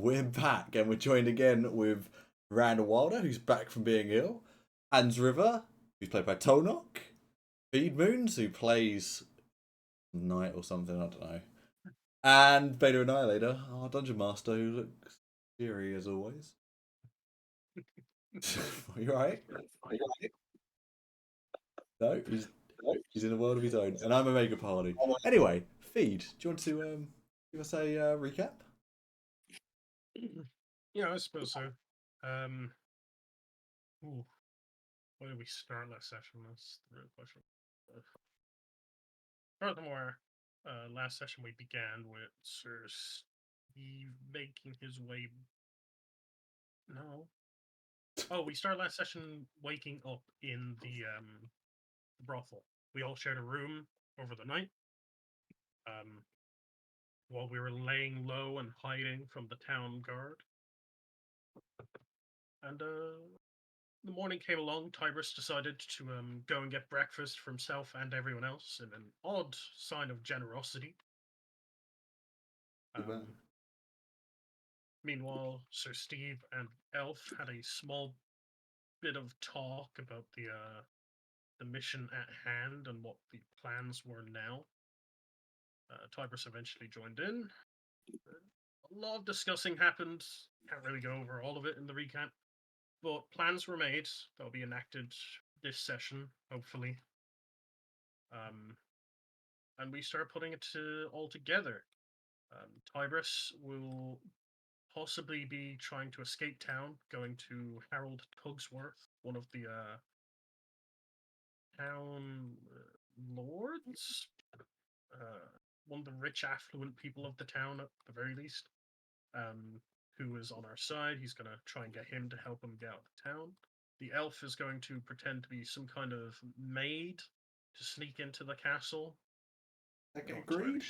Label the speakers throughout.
Speaker 1: we're back and we're joined again with Randall Wilder, who's back from being ill, Hans River, who's played by Tonok, Feed Moons, who plays Knight or something, I don't know, and Beta Annihilator, our Dungeon Master, who looks cheery as always. Are you alright? No, he's in a world of his own, and I'm a mega party. Anyway, Feed, do you want to give us a recap?
Speaker 2: Yeah, I suppose so. Where did we start last session? That's the real question. Furthermore, last session we began with Sir Steve making his way. No. Oh, we started last session waking up in the brothel. We all shared a room over the night. While we were laying low and hiding from the town guard. And the morning came along. Tybris decided to go and get breakfast for himself and everyone else in an odd sign of generosity. Meanwhile, Sir Steve and Elf had a small bit of talk about the mission at hand and what the plans were now. Tybris eventually joined in. A lot of discussing happened. Can't really go over all of it in the recap. But plans were made. They'll be enacted this session, hopefully. And we start putting it all together. Tybris will possibly be trying to escape town, going to Harold Tugsworth, one of the town lords, one of the rich, affluent people of the town, at the very least, who is on our side. He's going to try and get him to help him get out of town. The elf is going to pretend to be some kind of maid to sneak into the castle.
Speaker 1: Agreed.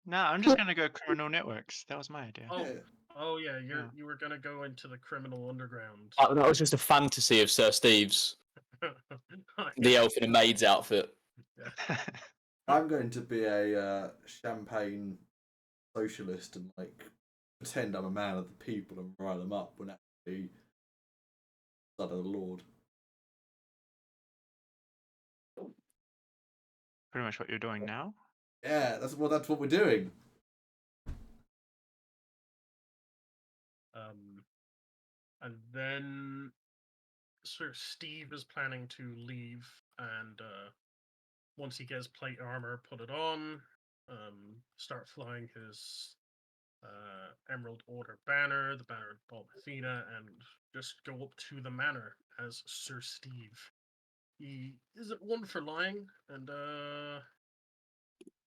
Speaker 3: No, I'm just going to go criminal networks. That was my idea.
Speaker 2: Oh yeah, you were going to go into the criminal underground.
Speaker 4: That was just a fantasy of Sir Steve's. The elf in a maid's outfit.
Speaker 2: Yeah.
Speaker 1: I'm going to be a champagne socialist and pretend I'm a man of the people and rile them up when actually son of the Lord.
Speaker 3: Pretty much what you're doing now.
Speaker 1: Yeah, that's what we're doing.
Speaker 2: And then Sir Steve is planning to leave, and once he gets plate armor, put it on, start flying his Emerald Order banner, the banner of Bob Athena, and just go up to the manor as Sir Steve. He isn't one for lying, and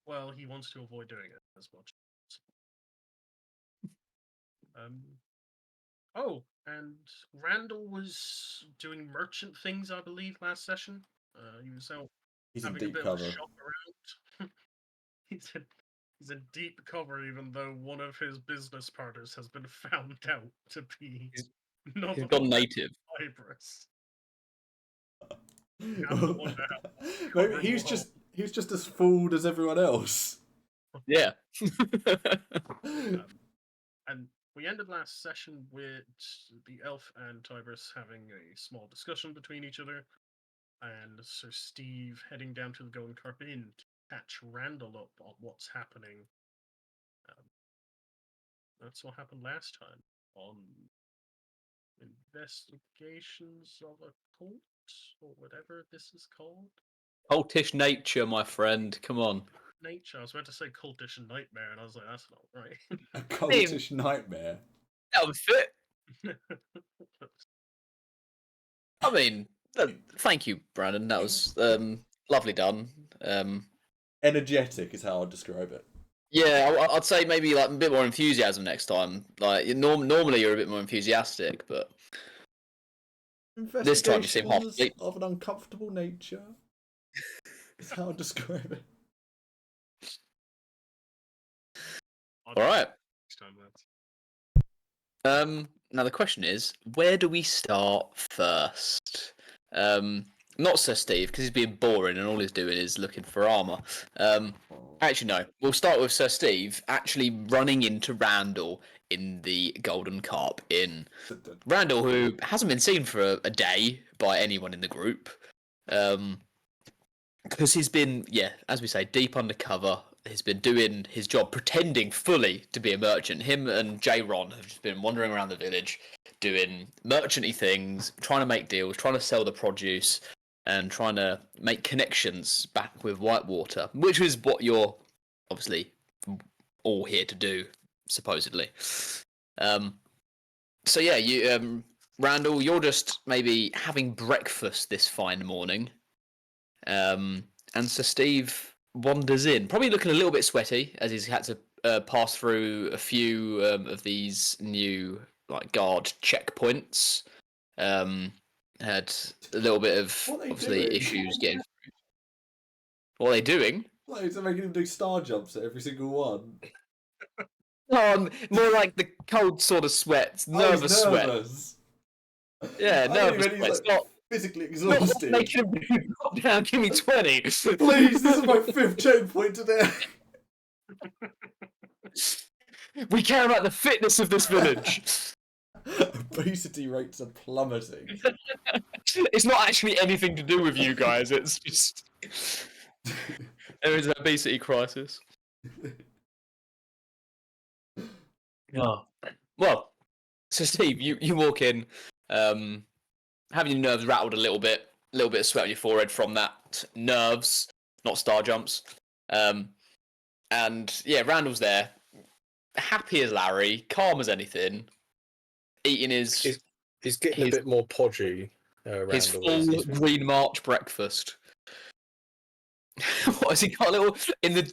Speaker 2: well, he wants to avoid doing it as much. Oh, and Randall was doing merchant things, I believe, last session. He was out having a bit of a shop around. He's in deep cover, even though one of his business partners has been found out to be
Speaker 4: He's gone native.
Speaker 1: Maybe he's just as fooled as everyone else.
Speaker 4: Yeah.
Speaker 2: And we ended last session with the elf and Tybris having a small discussion between each other, and Sir Steve heading down to the Golden Carp Inn to catch Randall up on what's happening. That's what happened last time on investigations of a cult, or whatever this is called.
Speaker 4: Cultish nature, my friend. Come on.
Speaker 2: Nature. I was about to say cultish nightmare, and I was like, that's not right.
Speaker 1: A cultish nightmare.
Speaker 4: That would fit. I mean, thank you, Brandon. That was lovely done.
Speaker 1: Energetic is how I'd describe it.
Speaker 4: Yeah, I'd say maybe a bit more enthusiasm next time. Normally you're a bit more enthusiastic, but this time you seem half asleep.
Speaker 1: Of an uncomfortable nature is how I'd describe it.
Speaker 4: All right. Now the question is, where do we start first? not Sir Steve, because he's being boring and all he's doing is looking for armor. Actually, no. We'll start with Sir Steve actually running into Randall in the Golden Carp Inn. Randall, who hasn't been seen for a day by anyone in the group, because he's been, as we say, deep undercover. He's been doing his job, pretending fully to be a merchant. Him and J. Ron have just been wandering around the village, doing merchanty things, trying to make deals, trying to sell the produce, and trying to make connections back with Whitewater, which is what you're obviously all here to do, supposedly. So yeah, you, Randall, you're just maybe having breakfast this fine morning, and Sir Steve wanders in, probably looking a little bit sweaty as he's had to pass through a few of these new guard checkpoints. Had a little bit of obviously
Speaker 1: doing?
Speaker 4: issues getting through. What are they doing?
Speaker 1: Like, they're making him do star jumps at every single one.
Speaker 4: More like the cold sort of sweat, nervous sweat.
Speaker 1: Nervous.
Speaker 4: Yeah, nervous
Speaker 1: He's
Speaker 4: sweat.
Speaker 1: like,
Speaker 4: Not
Speaker 1: physically exhausted.
Speaker 4: making him drop down. Give me 20.
Speaker 1: Please, this is my 5th checkpoint today.
Speaker 4: We care about the fitness of this village.
Speaker 1: Obesity rates are plummeting.
Speaker 4: It's not actually anything to do with you guys. It's just there is an obesity crisis. Oh. Well, so Steve, you walk in, having your nerves rattled a little bit of sweat on your forehead from that nerves, not star jumps. And yeah, Randall's there, happy as Larry, calm as anything, eating his.
Speaker 5: He's getting a bit more podgy.
Speaker 4: His full Green March breakfast. What has he got? A little in the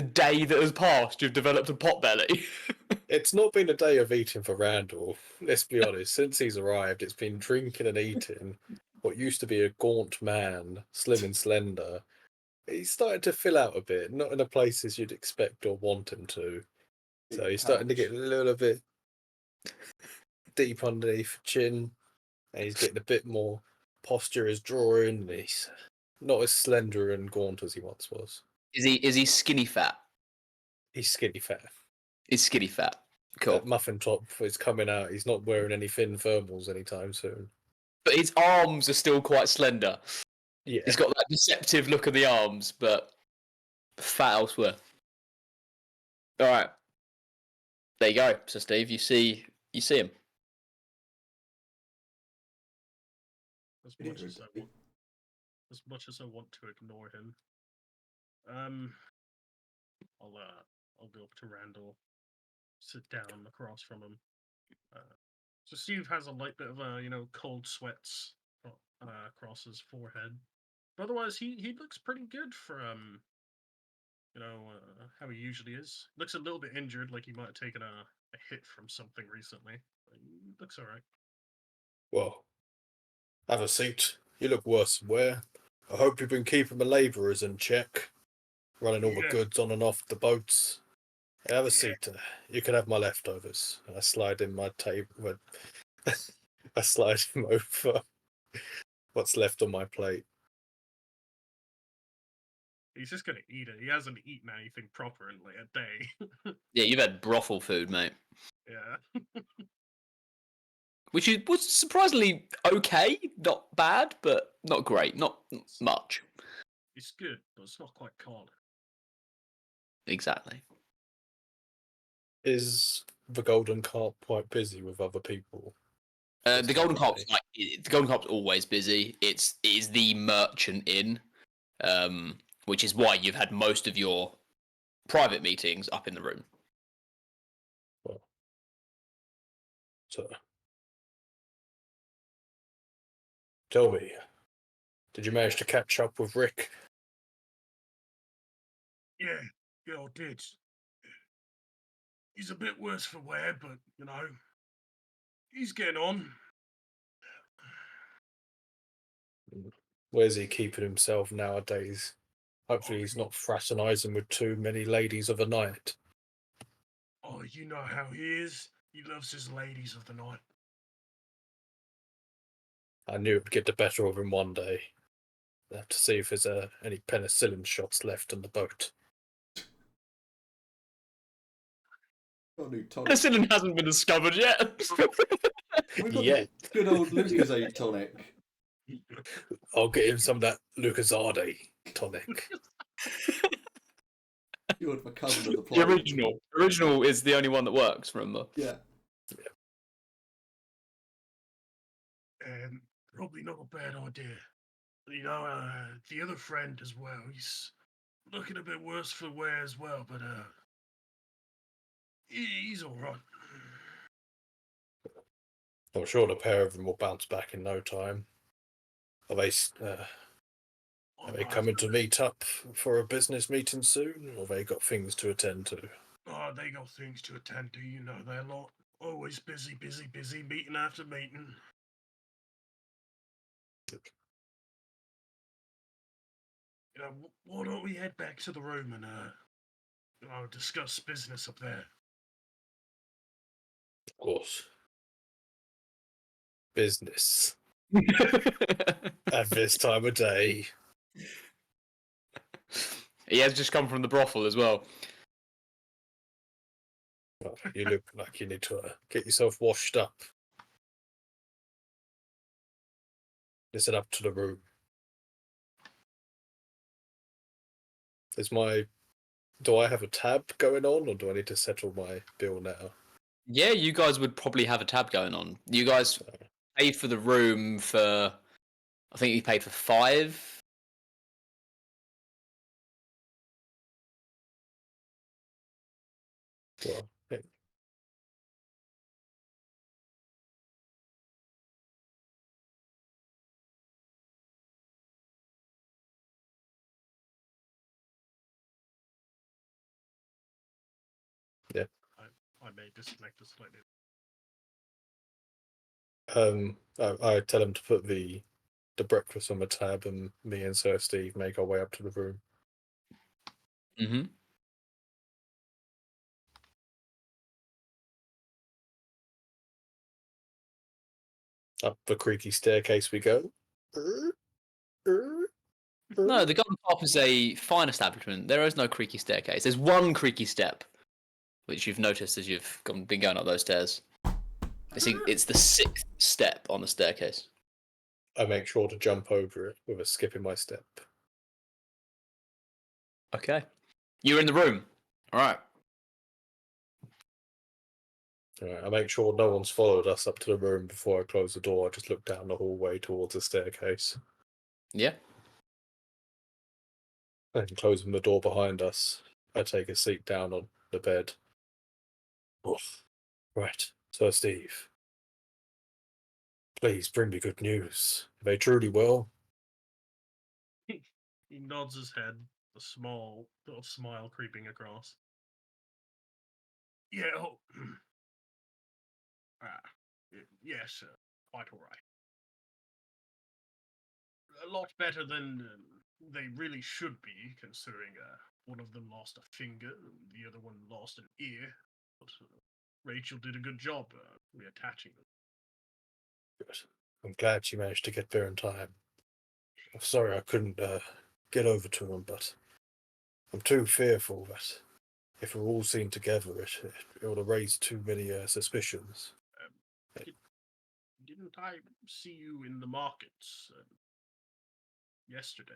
Speaker 4: day that has passed. You've developed a pot belly.
Speaker 5: It's not been a day of eating for Randall. Let's be honest. Since he's arrived, it's been drinking and eating. What used to be a gaunt man, slim and slender, he's starting to fill out a bit. Not in the places you'd expect or want him to. So he's starting to get a little bit deep underneath the chin, and he's getting a bit more posture is drawing. And he's not as slender and gaunt as he once was.
Speaker 4: Is he skinny fat?
Speaker 5: He's skinny fat.
Speaker 4: He's skinny fat. Cool.
Speaker 5: That muffin top is coming out. He's not wearing any thin thermals anytime soon.
Speaker 4: But his arms are still quite slender.
Speaker 5: Yeah.
Speaker 4: He's got that deceptive look of the arms, but fat elsewhere. All right. There you go. So Steve, you see him.
Speaker 2: As much as I want to ignore him, I'll go up to Randall, sit down across from him. So Steve has a light bit of cold sweats across his forehead, but otherwise he looks pretty good for how he usually is. Looks a little bit injured, like he might have taken a hit from something recently. But he looks all right.
Speaker 5: Well, have a seat. You look worse than wear. I hope you've been keeping the labourers in check, running all the goods on and off the boats. Have a seat. You can have my leftovers. I slide in my table. I slide him over what's left on my plate.
Speaker 2: He's just gonna eat it. He hasn't eaten anything proper in like a day.
Speaker 4: Yeah, you've had brothel food, mate.
Speaker 2: Yeah.
Speaker 4: Which was surprisingly okay, not bad, but not great, not much.
Speaker 2: It's good, but it's not quite Carlin.
Speaker 4: Exactly.
Speaker 5: Is the Golden Carp quite busy with other people?
Speaker 4: The Golden Carp's always busy. It is the merchant inn, which is why you've had most of your private meetings up in the room.
Speaker 5: Well, so tell me, did you manage to catch up with Rick?
Speaker 2: Yeah, I did. He's a bit worse for wear, but he's getting on.
Speaker 5: Where's he keeping himself nowadays? Hopefully he's not fraternising with too many ladies of the night.
Speaker 2: Oh, you know how he is. He loves his ladies of the night.
Speaker 5: I knew it would get the better of him one day. have to see if there's any penicillin shots left on the boat.
Speaker 1: Got a new tonic.
Speaker 4: Penicillin hasn't been discovered yet.
Speaker 1: We've got
Speaker 5: Yeah.
Speaker 1: the good old Lucasade tonic.
Speaker 5: I'll get him some of that Lucasade tonic.
Speaker 1: You're my cousin of the
Speaker 4: The
Speaker 1: plague.
Speaker 4: original. Original is the only one that works, remember?
Speaker 1: Yeah.
Speaker 2: Probably not a bad idea. You know, the other friend as well, he's looking a bit worse for wear as well, but he's alright.
Speaker 5: I'm sure the pair of them will bounce back in no time. Are they coming to meet up for a business meeting soon, or they got things to attend to?
Speaker 2: Oh, they got things to attend to, you know, they're not always busy, meeting after meeting. You know, why don't we head back to the room and discuss business up there?
Speaker 5: Of course. Business. At this time of day.
Speaker 4: He has just come from the brothel as well.
Speaker 5: Well, you look like you need to get yourself washed up. Listen up to the room. Do I have a tab going on, or do I need to settle my bill now?
Speaker 4: Yeah, you guys would probably have a tab going on. You guys paid for the room for, I think you paid for 5.
Speaker 5: Well,
Speaker 2: I may disconnect this slightly.
Speaker 5: I tell him to put the breakfast on the tab, and me and Sir Steve make our way up to the room.
Speaker 4: Mm-hmm.
Speaker 5: Up the creaky staircase we go.
Speaker 4: No, the Golden Carp is a fine establishment. There is no creaky staircase. There's one creaky step, which you've noticed as you've been going up those stairs. It's the 6th step on the staircase.
Speaker 5: I make sure to jump over it with a skip in my step.
Speaker 4: Okay. You're in the room. All right.
Speaker 5: Alright, I make sure no one's followed us up to the room before I close the door. I just look down the hallway towards the staircase.
Speaker 4: Yeah.
Speaker 5: And closing the door behind us, I take a seat down on the bed. Right, Sir Steve. Please bring me good news. Are they truly well?
Speaker 2: He nods his head, a small little smile creeping across. Yeah, yes, quite all right. A lot better than they really should be, considering one of them lost a finger, and the other one lost an ear. But Rachel did a good job reattaching them.
Speaker 5: Good. I'm glad she managed to get there in time. I'm sorry I couldn't get over to them, but I'm too fearful that if we're all seen together, it would have raised too many suspicions.
Speaker 2: Didn't I see you in the markets yesterday?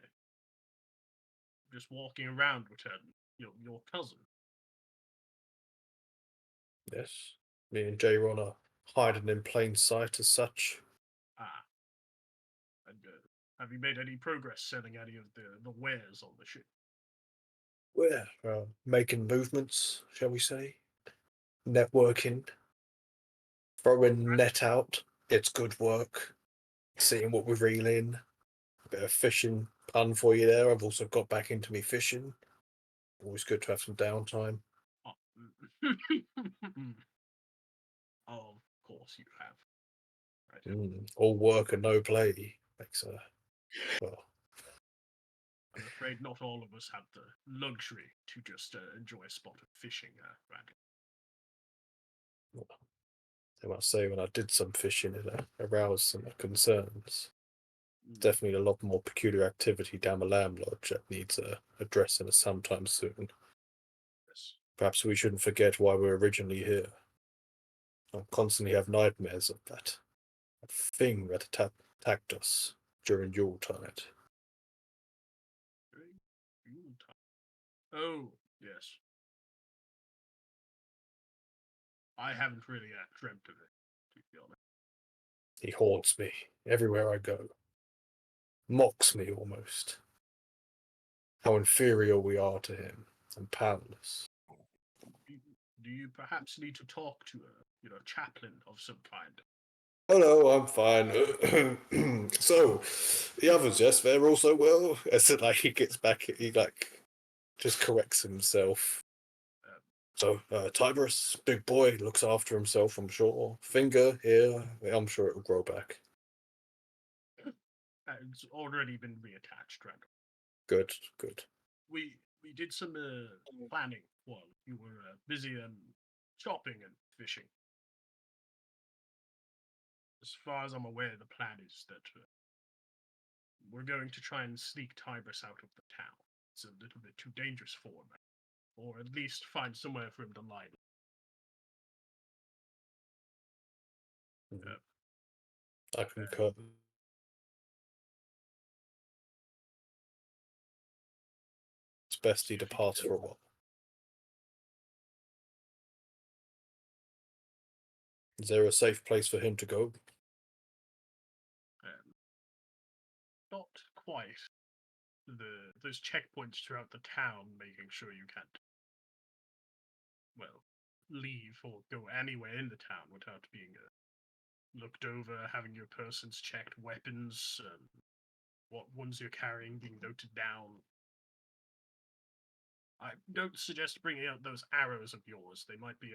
Speaker 2: Just walking around with your cousin.
Speaker 5: Yes, me and J-Ron are hiding in plain sight as such.
Speaker 2: Ah. And have you made any progress selling any of the wares on the ship?
Speaker 5: We're making movements, shall we say? Networking. Throwing net out. It's good work. Seeing what we're reeling. A bit of fishing pun for you there. I've also got back into me fishing. Always good to have some downtime.
Speaker 2: Oh, of course you have. Right.
Speaker 5: All work and no play makes well.
Speaker 2: I'm afraid not all of us have the luxury to just enjoy a spot of fishing, Randall.
Speaker 5: I must say, when I did some fishing, it aroused some concerns. Definitely a lot more peculiar activity down the Lamb Lodge that needs addressing sometime soon.
Speaker 2: Yes.
Speaker 5: Perhaps we shouldn't forget why we're originally here. I constantly have nightmares of that thing that attacked us during Yuletide.
Speaker 2: Oh, yes. I haven't really dreamt of it, to be honest.
Speaker 5: He haunts me everywhere I go. Mocks me almost. How inferior we are to him and powerless.
Speaker 2: Do you perhaps need to talk to a chaplain of some kind?
Speaker 5: Oh no, I'm fine. So, the others, yes, they're also well. As it, like he gets back, he like just corrects himself. So, Tiberius, big boy, looks after himself, I'm sure. Finger here, I'm sure it'll grow back.
Speaker 2: It's already been reattached, Randall.
Speaker 5: Good, good.
Speaker 2: We did some planning while you were busy shopping and fishing. As far as I'm aware, the plan is that we're going to try and sneak Tiberius out of the town. It's a little bit too dangerous for him, or at least find somewhere for him to lie.
Speaker 5: I concur. It's best he departs for a while. Is there a safe place for him to go?
Speaker 2: Not quite. There's checkpoints throughout the town, making sure you can't, well, leave or go anywhere in the town without being looked over, having your persons checked, weapons, what ones you're carrying being noted down. I don't suggest bringing out those arrows of yours. They might be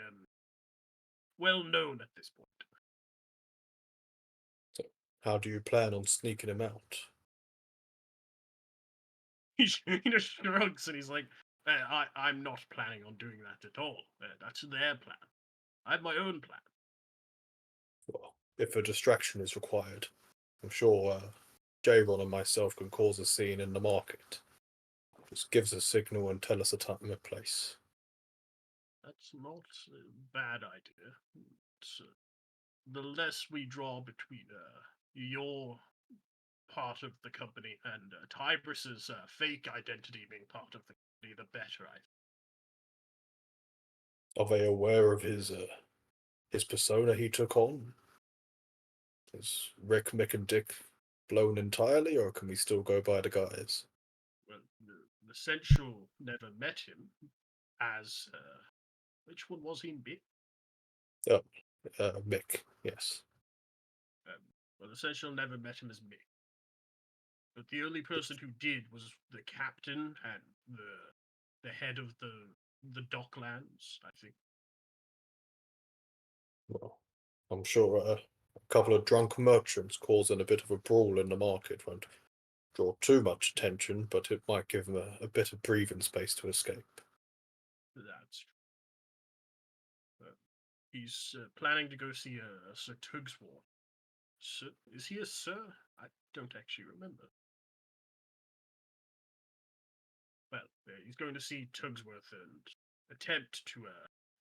Speaker 2: well known at this point.
Speaker 5: So, how do you plan on sneaking him out?
Speaker 2: He just shrugs and he's like, I'm not planning on doing that at all. That's their plan. I have my own plan.
Speaker 5: Well, if a distraction is required, I'm sure J-Ron and myself can cause a scene in the market. Just give us a signal and tell us a time and place.
Speaker 2: That's not a bad idea. It's, the less we draw between your part of the company and Tiberius's fake identity being part of the company, the better.
Speaker 5: Are they aware of his persona he took on? Is Rick, Mick, and Dick blown entirely, or can we still go by the guys?
Speaker 2: Well, the Central never met him as which one was he in Mick?
Speaker 5: Mick, yes.
Speaker 2: Well, the Central never met him as Mick. But the only person who did was the captain and the head of the docklands, I think.
Speaker 5: Well, I'm sure a couple of drunk merchants causing a bit of a brawl in the market won't draw too much attention, but it might give them a bit of breathing space to escape.
Speaker 2: That's true. He's planning to go see Sir Tugsworth. Sir, is he a sir? I don't actually remember. Well, he's going to see Tugsworth and attempt to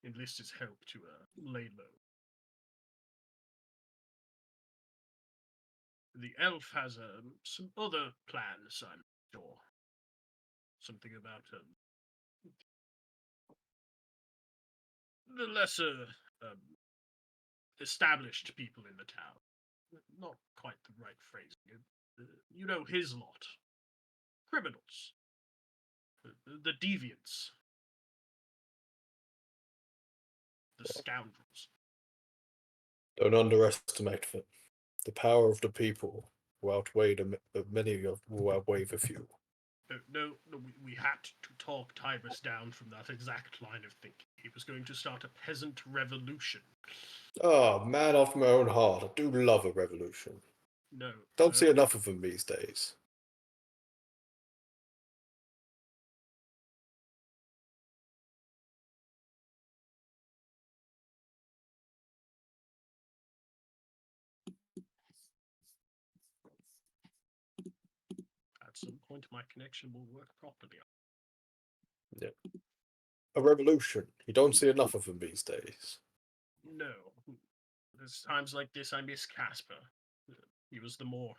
Speaker 2: enlist his help to lay low. The elf has some other plans, I'm sure. Something about the lesser established people in the town. Not quite the right phrasing. You know his lot. Criminals. The deviants. The scoundrels.
Speaker 5: Don't underestimate them. The power of the people will outweigh will outweigh the few.
Speaker 2: No, we had to talk Tiberius down from that exact line of thinking. He was going to start a peasant revolution.
Speaker 5: Ah, man after my own heart. I do love a revolution.
Speaker 2: No.
Speaker 5: Don't see enough of them these days.
Speaker 2: at some point my connection will work properly.
Speaker 5: A revolution. You don't see enough of them these days.
Speaker 2: No. There's times like this I miss Casper. He was the more,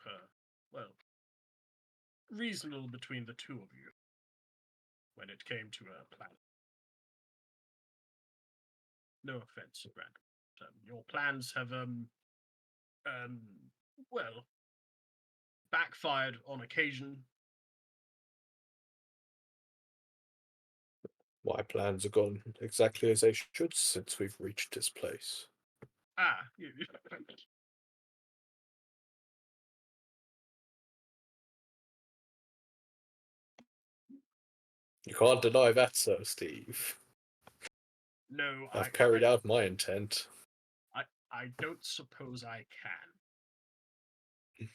Speaker 2: reasonable between the two of you when it came to a plan. No offense, Randall. Your plans have, backfired on occasion.
Speaker 5: My plans have gone exactly as they should since we've reached this place.
Speaker 2: You,
Speaker 5: You can't deny that, Sir Steve.
Speaker 2: no,
Speaker 5: I've carried out my intent.
Speaker 2: I don't suppose I can.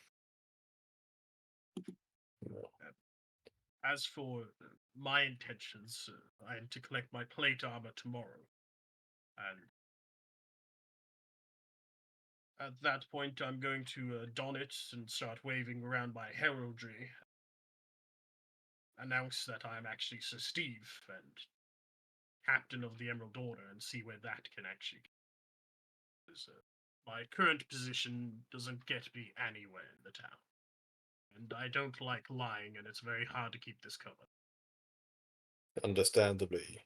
Speaker 5: No.
Speaker 2: As for my intentions, I am to collect my plate armor tomorrow. And at that point, I'm going to don it and start waving around my heraldry. Announce that I'm actually Sir Steve and captain of the Emerald Order, and see where that can actually go. My current position doesn't get me anywhere in the town. And I don't like lying, and it's very hard to keep this covered.
Speaker 5: Understandably,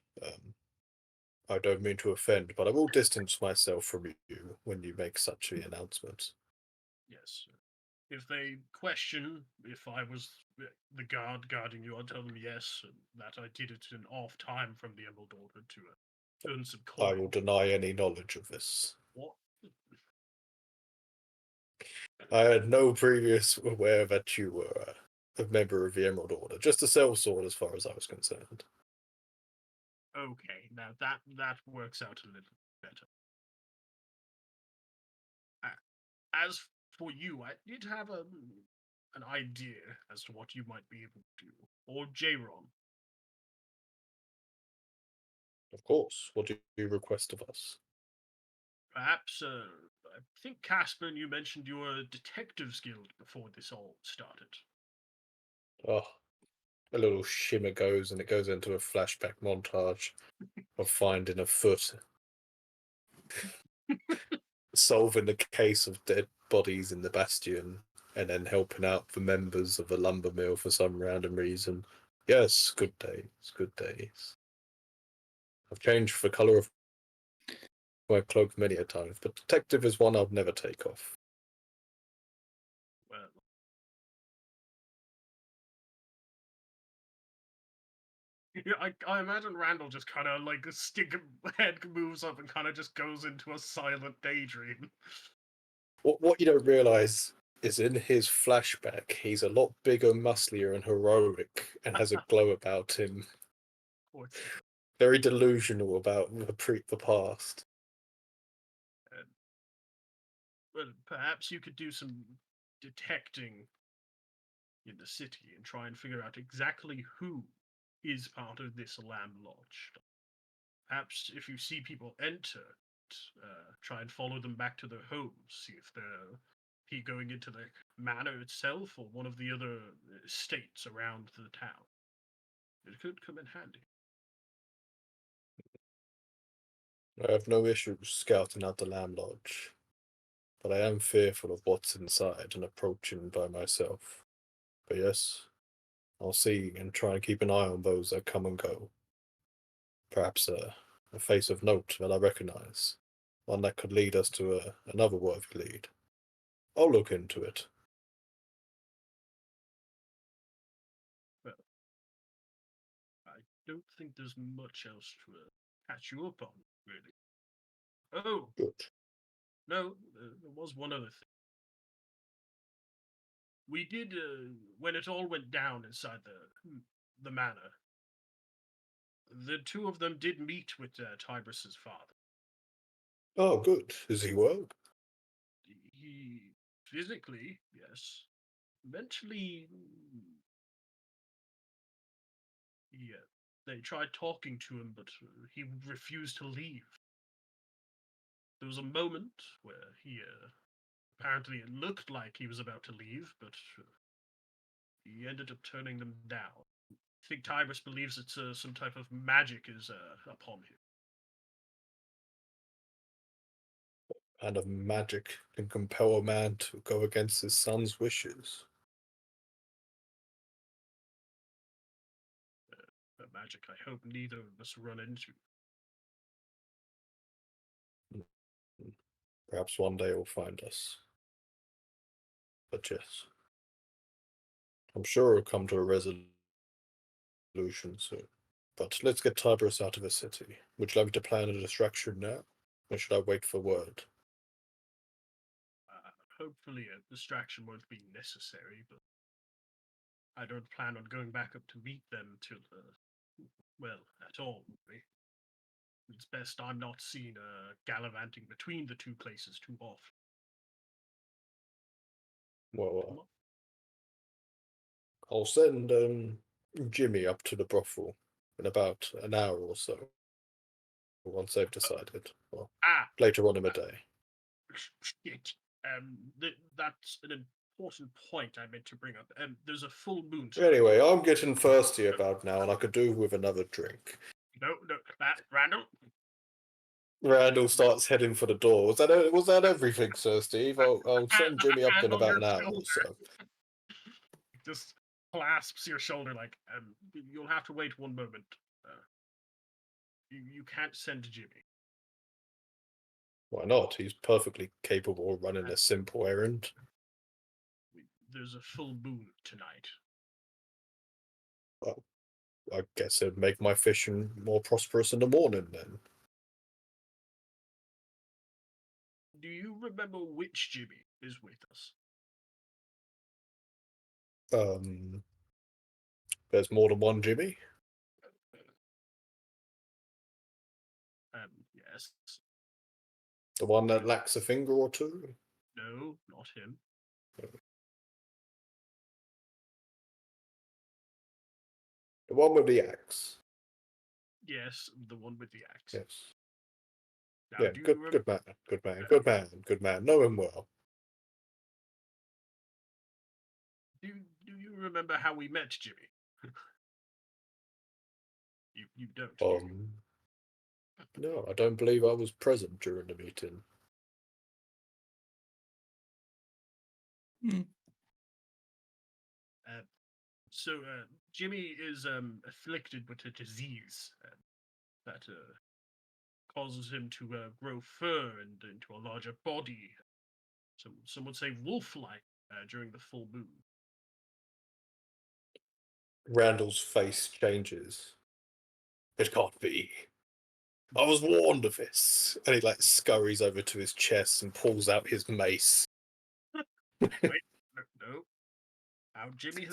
Speaker 5: I don't mean to offend, but I will distance myself from you when you make such an announcement.
Speaker 2: Yes. If they question if I was the guard guarding you, I'll tell them yes, and that I did it in off time from the Emerald Order to earn some coin.
Speaker 5: I will deny any knowledge of this.
Speaker 2: What?
Speaker 5: I had no previous aware that you were a member of the Emerald Order. Just a sellsword as far as I was concerned.
Speaker 2: Okay, now that works out a little better. As for you, I did have an idea as to what you might be able to do. Or J-Ron.
Speaker 5: Of course. What do you request of us?
Speaker 2: Perhaps, I think, Casper, you mentioned you were a detectives guild before this all started.
Speaker 5: Oh, a little shimmer goes and it goes into a flashback montage of finding a foot, solving the case of dead bodies in the bastion, and then helping out the members of a lumber mill for some random reason. Yes, good days, good days. I've changed the colour of my cloak many a time, but detective is one I'd never take off.
Speaker 2: Well, yeah, I imagine Randall just kind of like a stick head moves up and kind of just goes into a silent daydream.
Speaker 5: What you don't realise is in his flashback, he's a lot bigger, musclier, and heroic, and has a glow about him. Very delusional about the past.
Speaker 2: Well, perhaps you could do some detecting in the city and try and figure out exactly who is part of this Lamb Lodge. Perhaps if you see people enter, try and follow them back to their homes, see if they're going into the manor itself or one of the other estates around the town. It could come in handy.
Speaker 5: I have no issues scouting out the Lamb Lodge, but I am fearful of what's inside and approaching by myself. But yes, I'll see and try and keep an eye on those that come and go. Perhaps a face of note that I recognize, one that could lead us to another worthy lead. I'll look into it.
Speaker 2: Well, I don't think there's much else to catch you up on, really. Oh,
Speaker 5: Good.
Speaker 2: no, there was one other thing. We did, when it all went down inside the manor, the two of them did meet with Tiberius's father.
Speaker 5: Oh, good. Is he well?
Speaker 2: He physically, yes. Mentally, yeah. They tried talking to him, but he refused to leave. There was a moment where he apparently it looked like he was about to leave, but he ended up turning them down. I think Tyrus believes it's some type of magic is upon him.
Speaker 5: Kind of magic can compel a man to go against his son's wishes.
Speaker 2: A magic I hope neither of us run into.
Speaker 5: Perhaps one day it will find us. But yes, I'm sure it'll come to a resolution soon. But let's get Tiberius out of the city. Would you like me to plan a distraction now? Or should I wait for word?
Speaker 2: Hopefully a distraction won't be necessary, but I don't plan on going back up to meet them till, well, at all, really. It's best I'm not seen gallivanting between the two places too often.
Speaker 5: Well, I'll send Jimmy up to the brothel in about an hour or so. Once they've decided. Well, later on in the day.
Speaker 2: Shit. That's an important point I meant to bring up. There's a full moon tonight.
Speaker 5: Anyway, I'm getting thirsty about now, and I could do with another drink.
Speaker 2: No, Randall.
Speaker 5: Randall starts heading for the door. Was that everything, Sir Steve? I'll send Jimmy up in about an hour or so.
Speaker 2: Just clasps your shoulder like, you'll have to wait one moment. You can't send Jimmy.
Speaker 5: Why not? He's perfectly capable of running a simple errand.
Speaker 2: There's a full moon tonight.
Speaker 5: Well, I guess it'd make my fishing more prosperous in the morning then.
Speaker 2: Do you remember which Jimmy is with us?
Speaker 5: There's more than one Jimmy?
Speaker 2: Yes.
Speaker 5: The one that lacks a finger or two?
Speaker 2: No, not him.
Speaker 5: The one with the axe?
Speaker 2: Yes, the one with the axe.
Speaker 5: Yes.
Speaker 2: Now,
Speaker 5: Yeah, good man. Know him well.
Speaker 2: Do you remember how we met, Jimmy? you don't. Do you?
Speaker 5: No, I don't believe I was present during the meeting.
Speaker 2: So Jimmy is afflicted with a disease that causes him to grow fur and into a larger body. Some would say wolf-like during the full moon.
Speaker 5: Randall's face changes. It can't be. I was warned of this. And he scurries over to his chest and pulls out his mace.
Speaker 2: Wait, no. Now Jimmy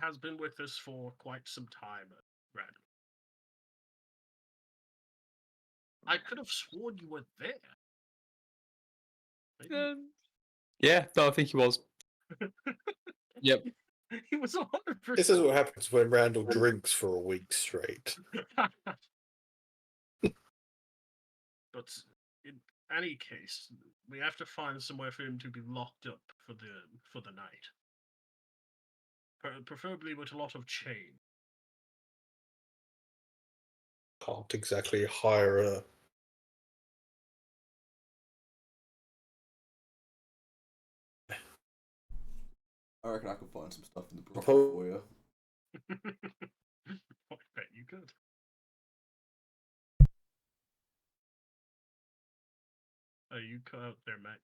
Speaker 2: has been with us for quite some time, Randall. I could have sworn you were there.
Speaker 4: Yeah, no, I think he was. Yep.
Speaker 2: He was 100%.
Speaker 5: This is what happens when Randall drinks for a week straight.
Speaker 2: But in any case, we have to find somewhere for him to be locked up for the night. Preferably with a lot of chain.
Speaker 5: Can't exactly hire a...
Speaker 1: I reckon I could find some stuff in the brothel for you.
Speaker 2: I bet you could. Oh, you cut out there, Mac.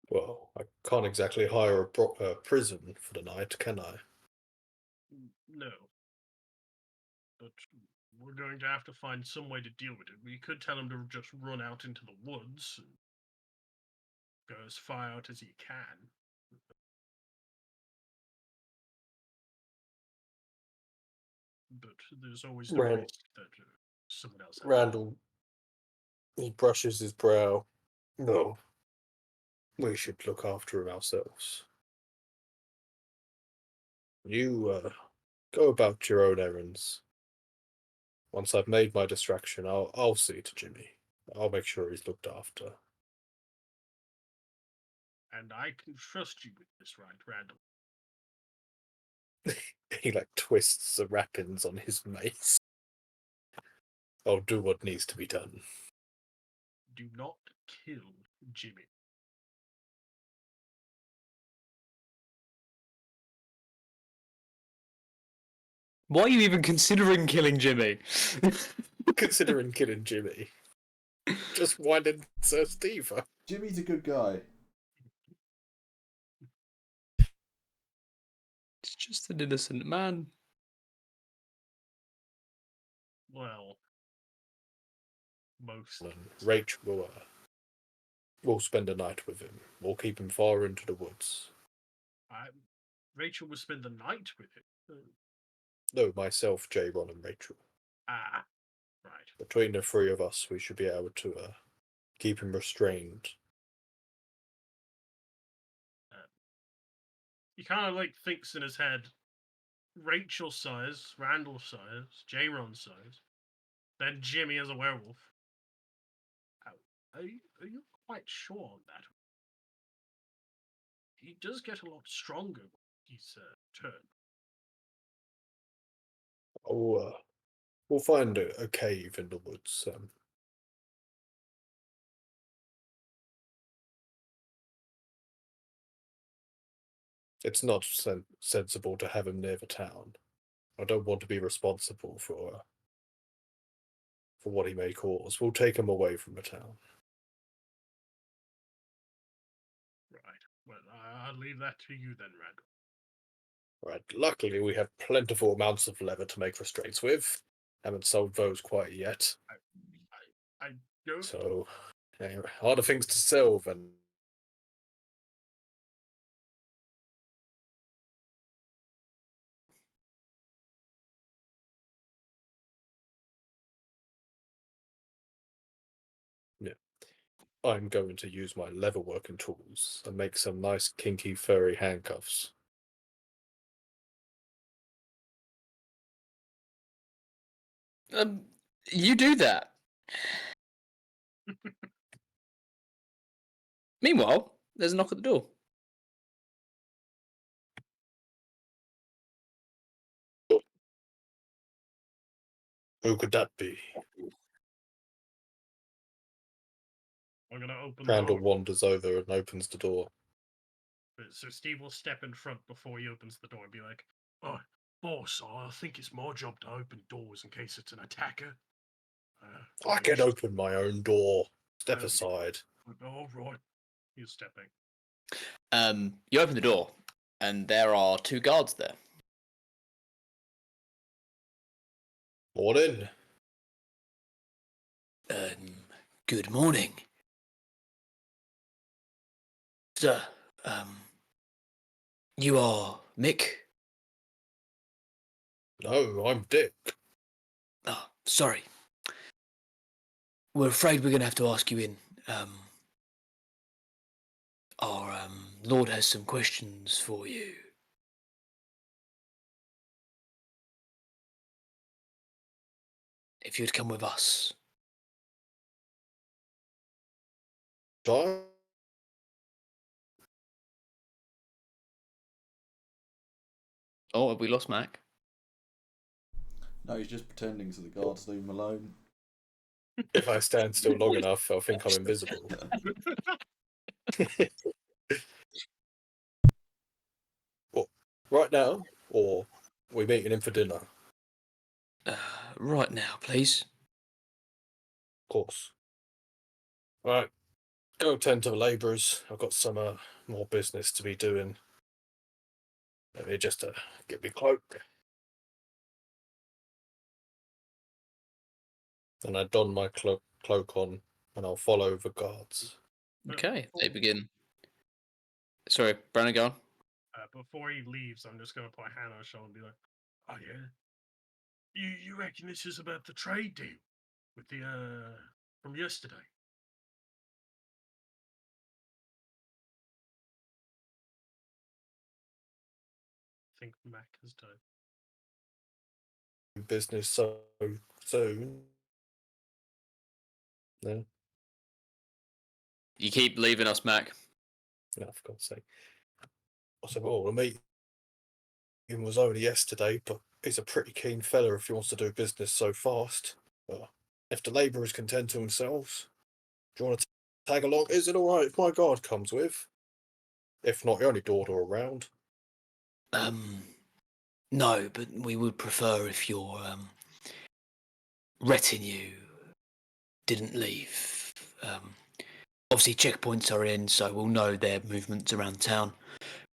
Speaker 5: Well, I can't exactly hire a prison for the night, can I?
Speaker 2: No. But we're going to have to find some way to deal with it. We could tell him to just run out into the woods and go as far out as he can. But there's always the risk that someone else has.
Speaker 5: Randall, he brushes his brow. No, we should look after him ourselves. You go about your own errands. Once I've made my distraction, I'll see to Jimmy. I'll make sure he's looked after.
Speaker 2: And I can trust you with this, right, Randall?
Speaker 5: He like twists the wrappings on his mace. I'll do what needs to be done.
Speaker 2: Do not kill Jimmy.
Speaker 4: Why are you even considering killing Jimmy?
Speaker 5: Considering killing Jimmy. Just why didn't Sir Steve?
Speaker 1: Jimmy's a good guy.
Speaker 4: It's just an innocent man.
Speaker 2: Well, most.
Speaker 5: And Rachel will spend a night with him. We'll keep him far into the woods.
Speaker 2: Rachel will spend the night with him.
Speaker 5: No, myself, J. Ron, and Rachel.
Speaker 2: Ah, right.
Speaker 5: Between the three of us, we should be able to keep him restrained.
Speaker 2: He kind of like thinks in his head, Rachel size, Randall size, J-Ron size, then Jimmy as a werewolf. Are you quite sure on that? He does get a lot stronger when he's turned.
Speaker 5: Oh, we'll find a cave in the woods. It's not sensible to have him near the town. I don't want to be responsible for what he may cause. We'll take him away from the town.
Speaker 2: Right. Well, I'll leave that to you then, Randall.
Speaker 5: Right. Luckily, we have plentiful amounts of leather to make restraints with. Haven't sold those quite yet.
Speaker 2: I don't.
Speaker 5: So, anyway, harder things to sell than. Yeah. I'm going to use my leather working tools and make some nice kinky furry handcuffs.
Speaker 4: You do that. Meanwhile, there's a knock at the door.
Speaker 5: Who could that be?
Speaker 2: I'm gonna open the
Speaker 5: Randall
Speaker 2: door.
Speaker 5: wanders over and opens the door.
Speaker 2: So Steve will step in front before he opens the door and be like, "Oh, boss, I think it's my job to open doors in case it's an attacker."
Speaker 5: I can open my own door. Step
Speaker 2: Okay.
Speaker 5: aside.
Speaker 2: All right. He's stepping.
Speaker 4: You open the door, and there are two guards there.
Speaker 5: Morning.
Speaker 4: Good morning, sir. You are Mick?
Speaker 5: No, I'm Dick.
Speaker 4: Oh, sorry. We're afraid we're going to have to ask you in. Our Lord has some questions for you. If you'd come with us.
Speaker 5: John?
Speaker 4: Oh, have we lost Mac?
Speaker 1: No, he's just pretending so the guards leave him alone.
Speaker 5: If I stand still long enough, I'll think I'm invisible. What, right now? Or we meeting in for dinner?
Speaker 4: Right now, please.
Speaker 5: Of course. Right. Go tend to the labourers. I've got some more business to be doing. Let me just get me cloak. And I don my cloak on, and I'll follow the guards.
Speaker 4: Okay, they begin. Sorry, Brandon, go on.
Speaker 2: Before he leaves, I'm just gonna put a hand on his shoulder and be like, "Oh yeah, you reckon this is about the trade deal with the from yesterday?" I think Mac has died.
Speaker 5: Business so soon. No.
Speaker 4: You keep leaving us, Mac.
Speaker 5: No, for God's sake. I said, well, the meeting was only yesterday, but he's a pretty keen fella if he wants to do business so fast. If the labourers can tend to themselves, do you want to tag along? Is it all right if my guard comes with? If not, you only dawdle around.
Speaker 4: No, but we would prefer if your retinue didn't leave. Obviously, checkpoints are in, so we'll know their movements around town.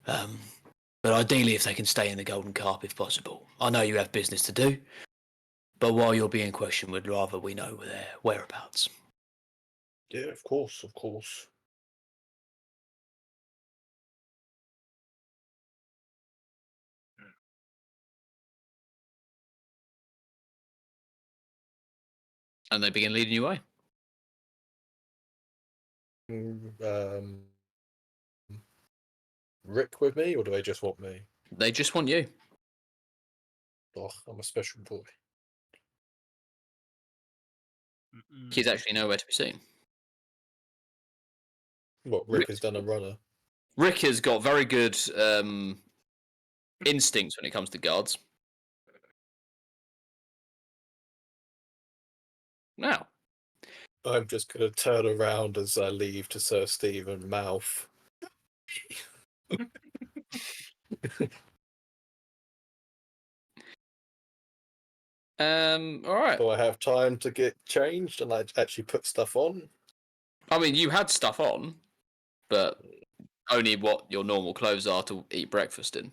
Speaker 4: But ideally, if they can stay in the Golden Carp, if possible. I know you have business to do, but while you're being questioned, we'd rather we know their whereabouts.
Speaker 5: Yeah, of course, of course.
Speaker 4: And they begin leading you away.
Speaker 5: Rick with me, or do they just want me?
Speaker 4: They just want you.
Speaker 5: Oh, I'm a special boy.
Speaker 4: He's actually nowhere to be seen.
Speaker 5: What, Rick has done a runner?
Speaker 4: Rick has got very good instincts when it comes to guards. Now,
Speaker 5: I'm just going to turn around as I leave to Sir Stephen mouth.
Speaker 4: all right.
Speaker 5: Do I have time to get changed and I actually put stuff on?
Speaker 4: I mean, you had stuff on, but only what your normal clothes are to eat breakfast in.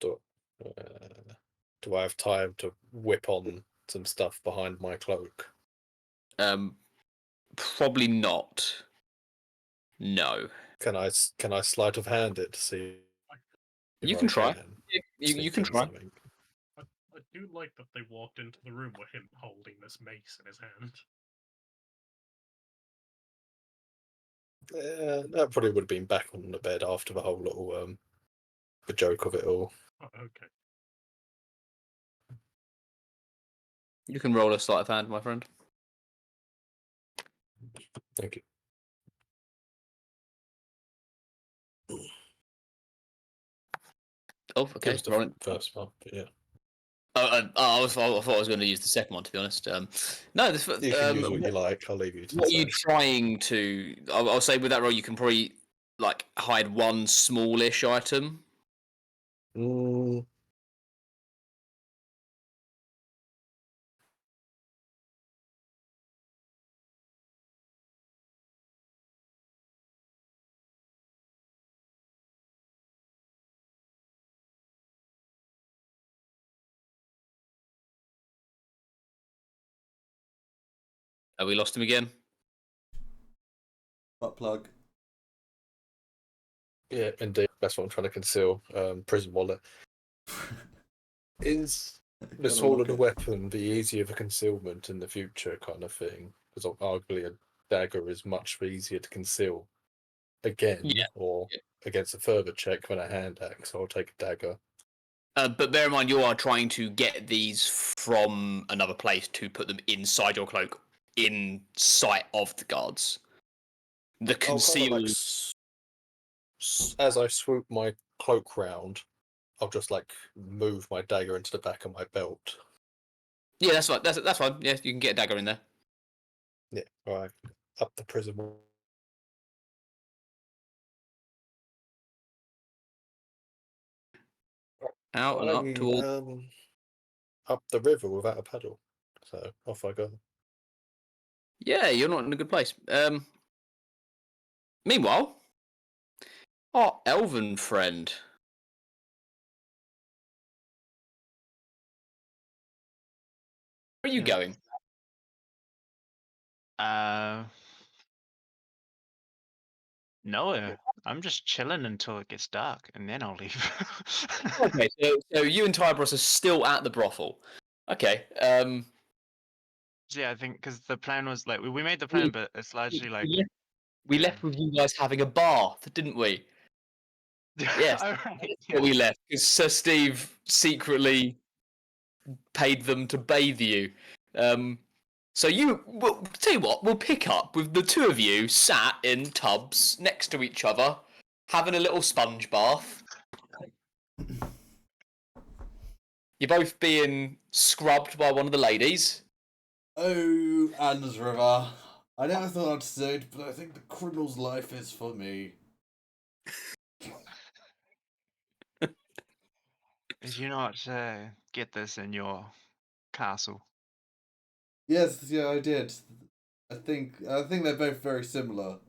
Speaker 5: Do I have time to whip on some stuff behind my cloak?
Speaker 4: Probably not. No.
Speaker 5: Can I sleight of hand it to see?
Speaker 4: You can try. You
Speaker 5: Sneak
Speaker 4: can
Speaker 5: in
Speaker 4: try.
Speaker 5: something?
Speaker 2: I do like that they walked into the room with him holding this mace in his hand.
Speaker 5: Yeah, that probably would have been back on the bed after the whole little the joke of it all.
Speaker 2: Oh, okay.
Speaker 4: You can roll a sleight of hand, my friend.
Speaker 5: Thank you.
Speaker 4: Oh, okay.
Speaker 5: It was the
Speaker 4: Rolling.
Speaker 5: first one, but yeah.
Speaker 4: I thought I was going to use the second one, to be honest. No, this.
Speaker 5: You can use what you like. I'll leave you to
Speaker 4: What are you
Speaker 5: decide.
Speaker 4: trying to? I'll say with that roll, you can probably like hide one smallish item. Have we lost him again?
Speaker 1: Butt plug.
Speaker 5: Yeah, indeed. That's what I'm trying to conceal. Prison wallet. Is the
Speaker 1: Gotta
Speaker 5: smaller
Speaker 1: lock
Speaker 5: the
Speaker 1: it.
Speaker 5: weapon, the easier the concealment in the future, kind of thing? Because arguably a dagger is much easier to conceal again, or against a further check than a hand axe. So I'll take a dagger.
Speaker 4: But bear in mind, you are trying to get these from another place to put them inside your cloak, in sight of the guards. The conceal.
Speaker 5: Kind of like, as I swoop my cloak round, I'll just like move my dagger into the back of my belt.
Speaker 4: Yeah, that's fine. That's fine. Yeah, you can get a dagger in there.
Speaker 5: Yeah, all right. Up the prison wall.
Speaker 4: Out and up towards.
Speaker 5: Up the river without a paddle. So off I go.
Speaker 4: Yeah, you're not in a good place. Meanwhile, our elven friend. Where are you going?
Speaker 3: Nowhere. I'm just chilling until it gets dark, and then I'll leave.
Speaker 4: Okay, so you and Tybros are still at the brothel. Okay.
Speaker 3: Yeah, I think because the plan was like we made the plan, but it's largely like
Speaker 4: we left with you guys having a bath, didn't we? Yes,
Speaker 3: Alright,
Speaker 4: what we left because Sir Steve secretly paid them to bathe you. So well, tell you what, we'll pick up with the two of you sat in tubs next to each other, having a little sponge bath. You're both being scrubbed by one of the ladies.
Speaker 1: Oh, Anne's River. I never thought I'd say it, but I think the criminal's life is for me.
Speaker 3: Did you not get this in your castle?
Speaker 1: Yes, yeah, I did. I think they're both very similar.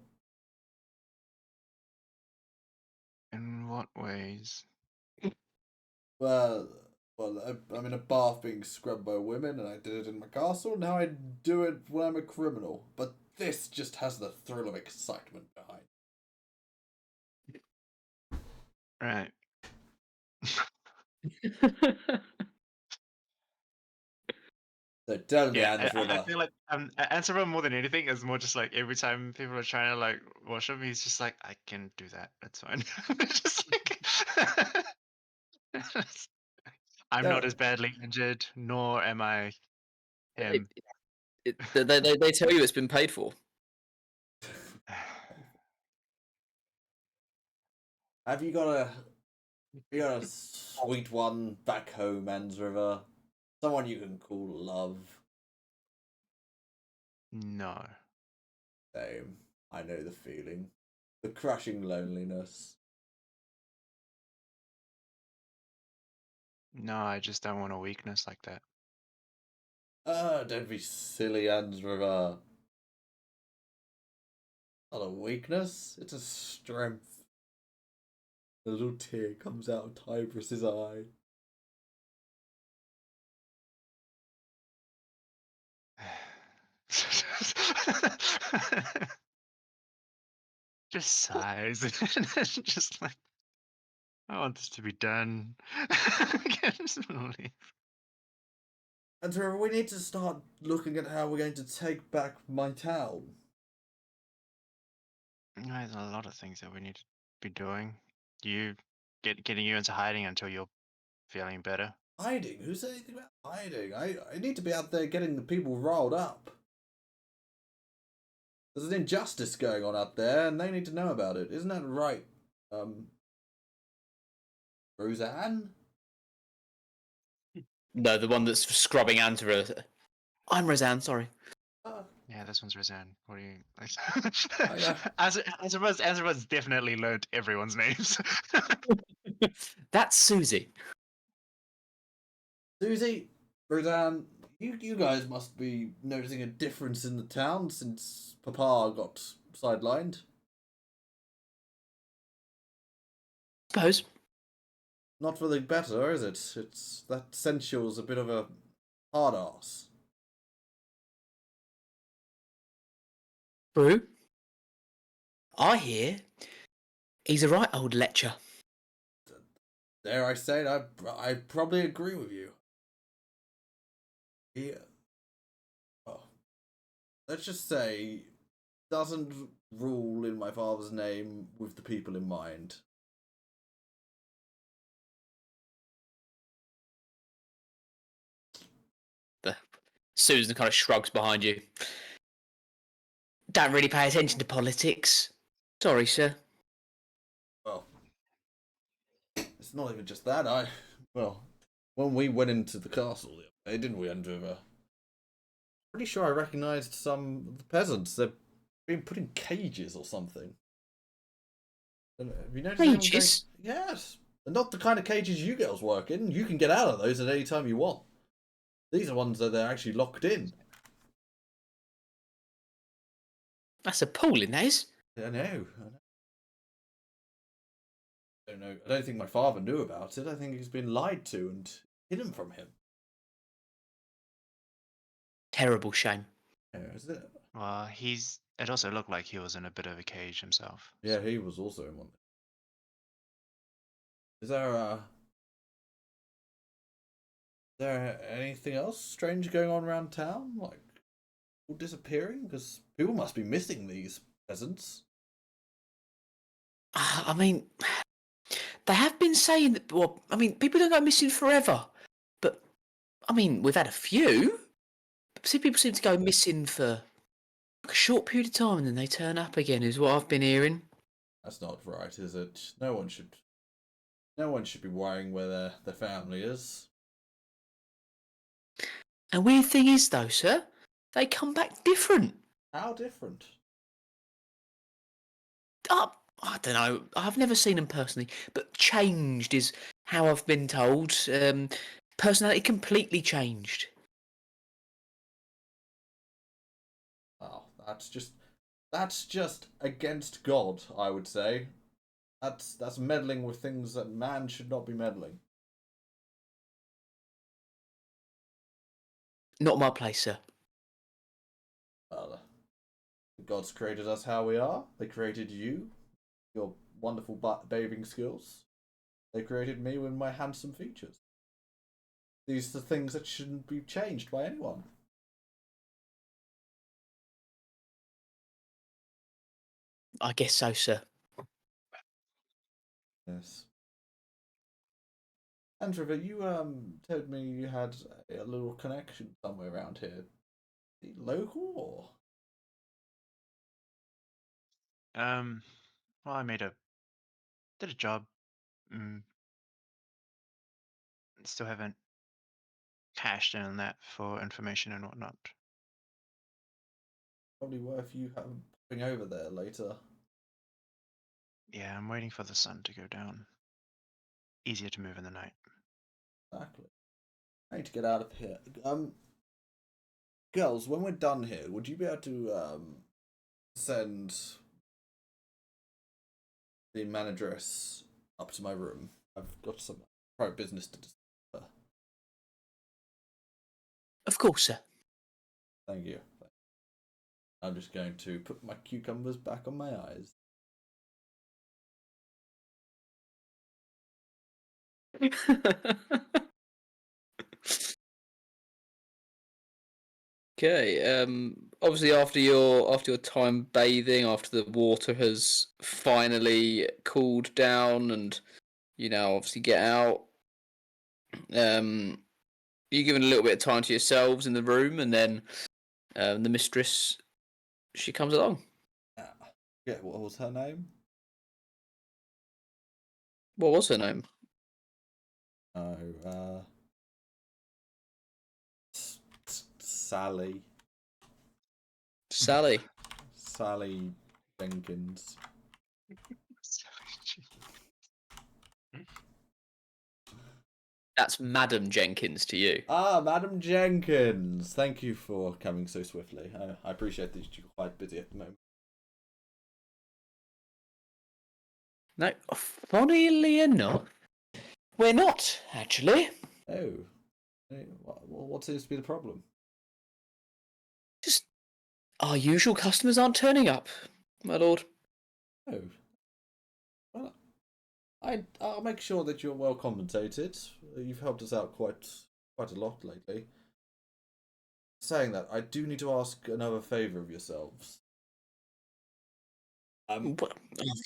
Speaker 3: In what ways?
Speaker 1: Well, I'm in a bath being scrubbed by women, and I did it in my castle. Now I do it when I'm a criminal. But this just has the thrill of excitement behind.
Speaker 3: Right.
Speaker 1: So tell me,
Speaker 3: Yeah,
Speaker 1: Anne's
Speaker 3: I
Speaker 1: River.
Speaker 3: feel like answer him more than anything is more just like every time people are trying to like wash him, he's just like, I can do that. That's fine. Just like I'm not as badly injured, nor am I him.
Speaker 4: They tell you it's been paid for.
Speaker 1: Have you got a sweet one back home, Anne's River? Someone you can call love.
Speaker 3: No.
Speaker 1: Same. I know the feeling. The crushing loneliness.
Speaker 3: No, I just don't want a weakness like that.
Speaker 1: Don't be silly, Anne's River. Not a weakness, it's a strength. A little tear comes out of Tibrus's eye.
Speaker 3: Just sighs. Just like, I want this to be done. Just wanna leave.
Speaker 1: And River, we need to start looking at how we're going to take back my town.
Speaker 3: There's a lot of things that we need to be doing. You getting you into hiding until you're feeling better.
Speaker 1: Hiding? Who said anything about hiding? I need to be out there getting the people riled up. There's an injustice going on out there, and they need to know about it. Isn't that right, Roseanne?
Speaker 4: No, the one that's scrubbing Andra. I'm Roseanne, sorry.
Speaker 3: Yeah, this one's Roseanne. What do you like?
Speaker 1: yeah.
Speaker 3: Azra's definitely learned everyone's names.
Speaker 4: That's Susie.
Speaker 1: Susie, Roseanne, you guys must be noticing a difference in the town since Papa got sidelined.
Speaker 4: Suppose.
Speaker 1: Not for the better, is it? It's that Sensual's a bit of a hard ass.
Speaker 4: True. I hear he's a right old lecher.
Speaker 1: Dare I say it, I probably agree with you. He, well, let's just say, doesn't rule in my father's name with the people in mind.
Speaker 4: Susan kind of shrugs behind you. Don't really pay attention to politics. Sorry, sir.
Speaker 1: Well, it's not even just that. Well, when we went into the castle the other day, didn't we, Andrew? Pretty sure I recognised some of the peasants. They've been put in cages or something. Have you noticed anyone
Speaker 4: Cages?
Speaker 1: Yes. And not the kind of cages you girls work in. You can get out of those at any time you want. These are ones that they're actually locked in.
Speaker 4: That's appalling, that is.
Speaker 1: I know. I don't know. I don't think my father knew about it. I think he's been lied to and hidden from him.
Speaker 4: Terrible shame.
Speaker 1: Yeah, is it?
Speaker 3: Well, it also looked like he was in a bit of a cage himself.
Speaker 1: Yeah, he was also in one. Is there anything else strange going on around town? Like, all disappearing? Because people must be missing these peasants.
Speaker 4: I mean, they have been saying that. Well, I mean, people don't go missing forever, but I mean, we've had a few. See, people seem to go missing for like a short period of time and then they turn up again, is what I've been hearing.
Speaker 1: That's not right, is it? No one should be worrying where their family is.
Speaker 4: And weird thing is, though, sir, they come back different.
Speaker 1: How different?
Speaker 4: I don't know. I've never seen them personally, but changed is how I've been told. Personality completely changed.
Speaker 1: Oh, that's just against God, I would say. That's meddling with things that man should not be meddling.
Speaker 4: Not my place, sir.
Speaker 1: Well, God's created us how we are. They created you, your wonderful bathing skills. They created me with my handsome features. These are things that shouldn't be changed by anyone.
Speaker 4: I guess so, sir.
Speaker 1: Yes. And River, you told me you had a little connection somewhere around here. Local or?
Speaker 3: Well, I did a job. Still haven't cashed in on that for information and whatnot.
Speaker 1: Probably worth you popping over there later.
Speaker 3: Yeah, I'm waiting for the sun to go down. Easier to move in the night.
Speaker 1: Exactly. I need to get out of here. Girls, when we're done here, would you be able to send the manageress up to my room? I've got some private business to discuss.
Speaker 4: Of course, sir.
Speaker 1: Thank you. I'm just going to put my cucumbers back on my eyes.
Speaker 4: Okay. Obviously, after your time bathing, after the water has finally cooled down, and you now obviously get out. You're given a little bit of time to yourselves in the room, and then the mistress, she comes along.
Speaker 1: Yeah, what was her name?
Speaker 4: What was her name?
Speaker 1: Oh, Sally.
Speaker 4: Sally.
Speaker 1: Sally Jenkins.
Speaker 4: That's Madam Jenkins to you.
Speaker 1: Ah, Madam Jenkins. Thank you for coming so swiftly. I appreciate that you're quite busy at the moment.
Speaker 4: No, funnily enough, we're not, actually.
Speaker 1: Oh. What seems to be the problem?
Speaker 4: Just our usual customers aren't turning up, my lord.
Speaker 1: Oh. Well, I'll make sure that you're well compensated. You've helped us out quite a lot lately. Saying that, I do need to ask another favour of yourselves.
Speaker 4: Well,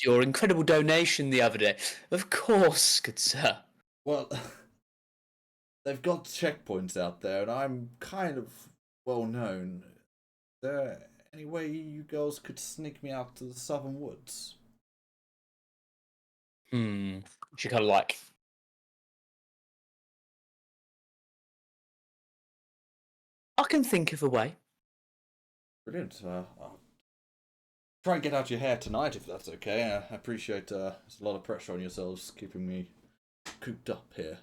Speaker 4: your incredible donation the other day. Of course, good sir.
Speaker 1: Well, they've got checkpoints out there, and I'm kind of well known. Is there any way you girls could sneak me out to the southern woods?
Speaker 4: She kind of like. I can think of a way.
Speaker 1: Brilliant. I'll try and get out your hair tonight if that's okay. I appreciate there's a lot of pressure on yourselves keeping me cooped up here.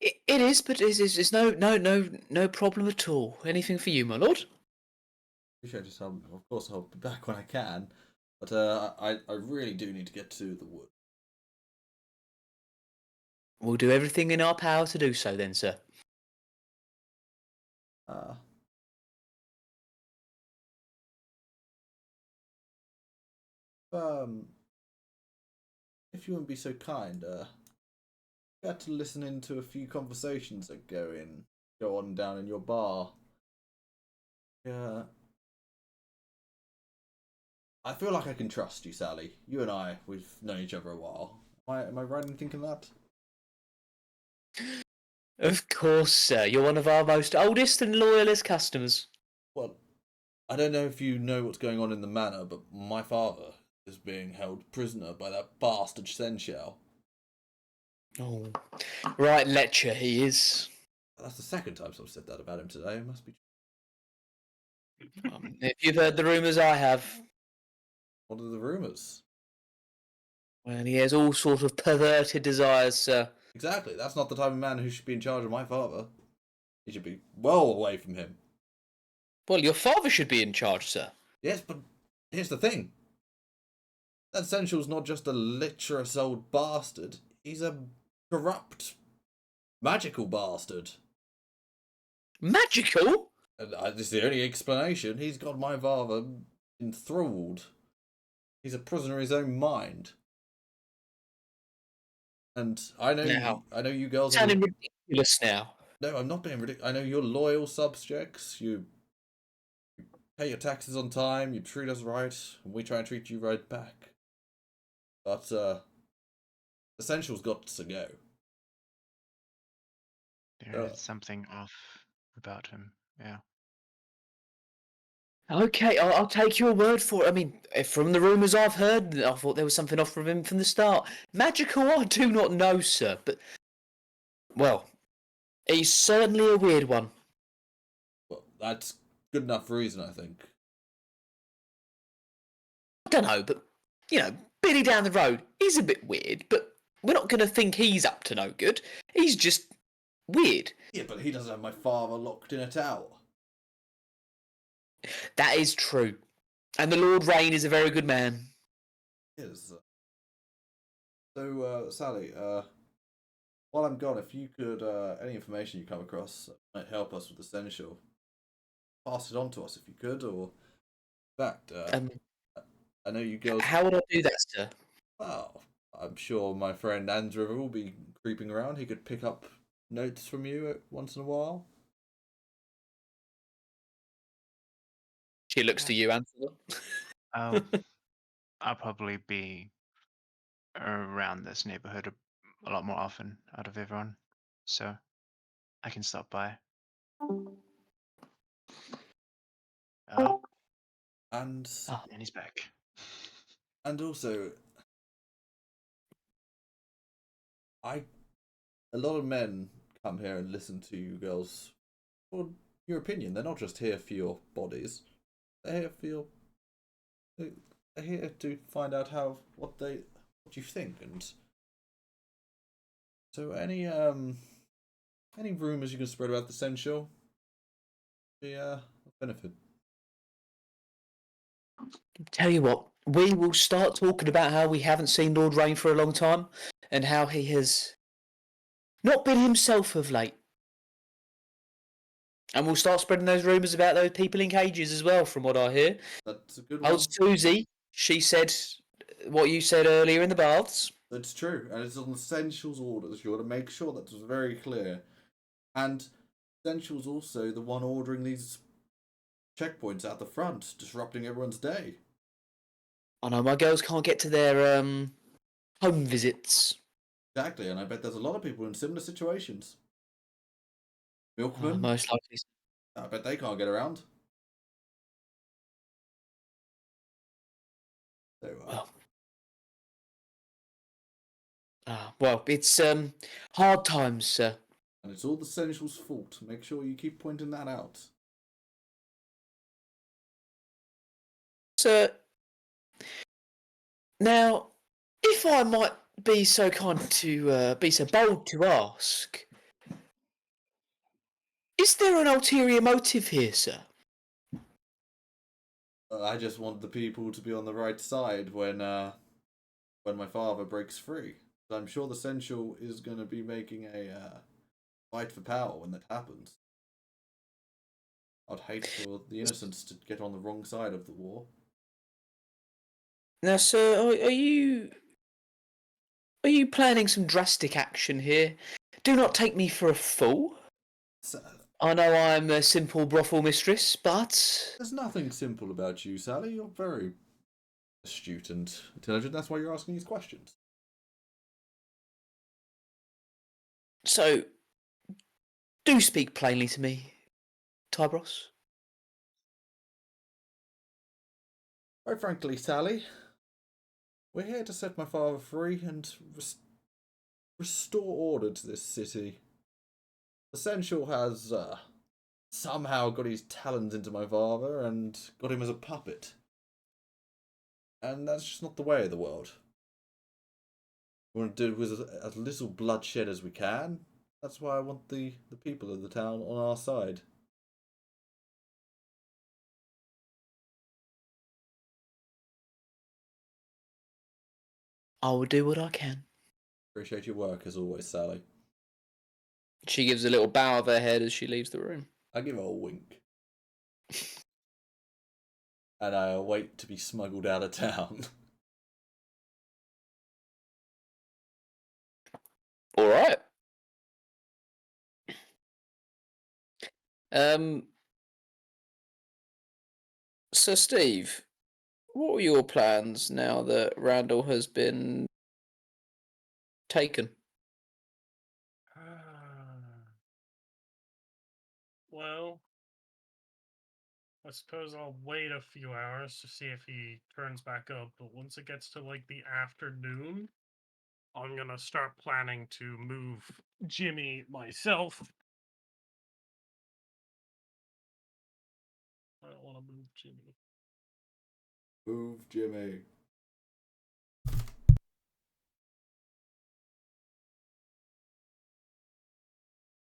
Speaker 4: It is, but it's no problem at all. Anything for you, my lord?
Speaker 1: Appreciate it. Of course, I'll be back when I can. But I really do need to get to the wood.
Speaker 4: We'll do everything in our power to do so, then, sir.
Speaker 1: If you wouldn't be so kind, I had to listen into a few conversations that go on down in your bar. Yeah. I feel like I can trust you, Sally. You and we've known each other a while. Am I right in thinking that?
Speaker 4: Of course, sir. You're one of our most oldest and loyalist customers.
Speaker 1: Well, I don't know if you know what's going on in the manor, but my father is being held prisoner by that bastard Senshao.
Speaker 4: Oh, right, Lecture he is.
Speaker 1: That's the second time someone said that about him today. It must be.
Speaker 4: If you've heard the rumours I have,
Speaker 1: What are the rumours?
Speaker 4: well, he has all sort of perverted desires, sir.
Speaker 1: Exactly. That's not the type of man who should be in charge of my father. He should be well away from him.
Speaker 4: Well, your father should be in charge, sir.
Speaker 1: Yes, but here's the thing. That Essential's not just a lecherous old bastard. He's a corrupt, magical bastard.
Speaker 4: Magical?
Speaker 1: And this is the only explanation. He's got my father enthralled. He's a prisoner of his own mind. And I know, I know you girls.
Speaker 4: Sounding ridiculous now.
Speaker 1: No, I'm not being ridiculous. I know you're loyal subjects. You pay your taxes on time. You treat us right, and we try and treat you right back. But Essential's got to go.
Speaker 3: There is something off about him. Yeah.
Speaker 4: Okay, I'll take your word for it. I mean, from the rumours I've heard, I thought there was something off from him from the start. Magical, I do not know, sir, but... Well, he's certainly a weird one.
Speaker 1: Well, that's good enough reason, I think.
Speaker 4: I don't know, but, you know, Billy down the road is a bit weird, but we're not going to think he's up to no good. He's just weird.
Speaker 1: Yeah, but he doesn't have my father locked in a tower.
Speaker 4: That is true. And the Lord Rain is a very good man.
Speaker 1: Yes. So, Sally, while I'm gone, if you could, any information you come across that might help us with Essential, pass it on to us if you could, or in fact, I know you girls.
Speaker 4: How would I do that, sir?
Speaker 1: Well, I'm sure my friend Andrew will be creeping around. He could pick up notes from you once in a while.
Speaker 4: She looks to you, Anthony.
Speaker 3: I'll probably be around this neighborhood a lot more often out of everyone, so I can stop by. Oh,
Speaker 1: And
Speaker 3: and he's back.
Speaker 1: and also, a lot of men come here and listen to you girls for your opinion. They're not just here for your bodies. They're here for your. They're here to find out what you think, and so any rumors you can spread about the Essential be a benefit.
Speaker 4: Tell you what, we will start talking about how we haven't seen Lord Rain for a long time, and how he has not been himself of late. And we'll start spreading those rumours about those people in cages as well, from what I hear.
Speaker 1: That's a good one.
Speaker 4: Old Susie, she said what you said earlier in the baths.
Speaker 1: That's true, and it's on Essential's orders. You ought to make sure that's very clear. And Essential's also the one ordering these checkpoints out the front, disrupting everyone's day.
Speaker 4: I know my girls can't get to their home visits.
Speaker 1: Exactly, and I bet there's a lot of people in similar situations. Milkmen,
Speaker 4: Most likely.
Speaker 1: I bet they can't get around. So,
Speaker 4: well, it's hard times, sir.
Speaker 1: And it's all the Essential's fault. Make sure you keep pointing that out.
Speaker 4: Sir, now, if I might be so kind to be so bold to ask, is there an ulterior motive here, sir?
Speaker 1: I just want the people to be on the right side when my father breaks free. I'm sure the Essential is going to be making a fight for power when that happens. I'd hate for the innocents to get on the wrong side of the war.
Speaker 4: Now, sir, are you planning some drastic action here? Do not take me for a fool. I know I'm a simple brothel mistress, but
Speaker 1: there's nothing simple about you, Sally. You're very astute and intelligent. That's why you're asking these questions.
Speaker 4: So, Do speak plainly to me, Tybros.
Speaker 1: Quite frankly, Sally, we're here to set my father free and restore order to this city. Essential has somehow got his talons into my father and got him as a puppet. And that's just not the way of the world. We want to do it with as little bloodshed as we can. That's why I want the people of the town on our side.
Speaker 4: I will do what I can.
Speaker 1: Appreciate your work as always, Sally.
Speaker 4: She gives a little bow of her head as she leaves the room.
Speaker 1: I give her a wink. And I await to be smuggled out of town.
Speaker 4: All right. So, Steve, what are your plans now that Randall has been taken?
Speaker 2: Well, I suppose I'll wait a few hours to see if he turns back up, but once it gets to like the afternoon, I'm gonna start planning to move Jimmy myself. I don't want to move Jimmy.
Speaker 1: Move, Jimmy.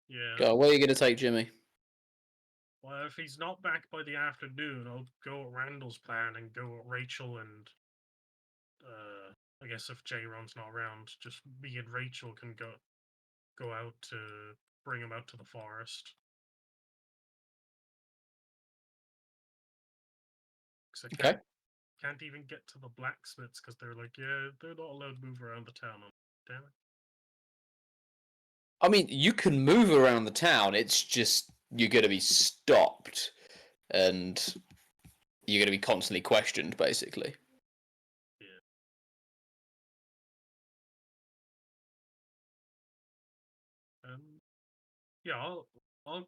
Speaker 2: Yeah.
Speaker 4: Go, where are you going to take Jimmy?
Speaker 2: Well, if he's not back by the afternoon, I'll go at Randall's plan and go at Rachel and I guess if J-Ron's not around, just me and Rachel can go out to bring him out to the forest.
Speaker 4: Okay.
Speaker 2: Can't even get to the blacksmiths because they're like, yeah, they're not allowed to move around the town. Damn it.
Speaker 4: I mean, you can move around the town. It's just you're going to be stopped and you're going to be constantly questioned, basically.
Speaker 2: Yeah, I'll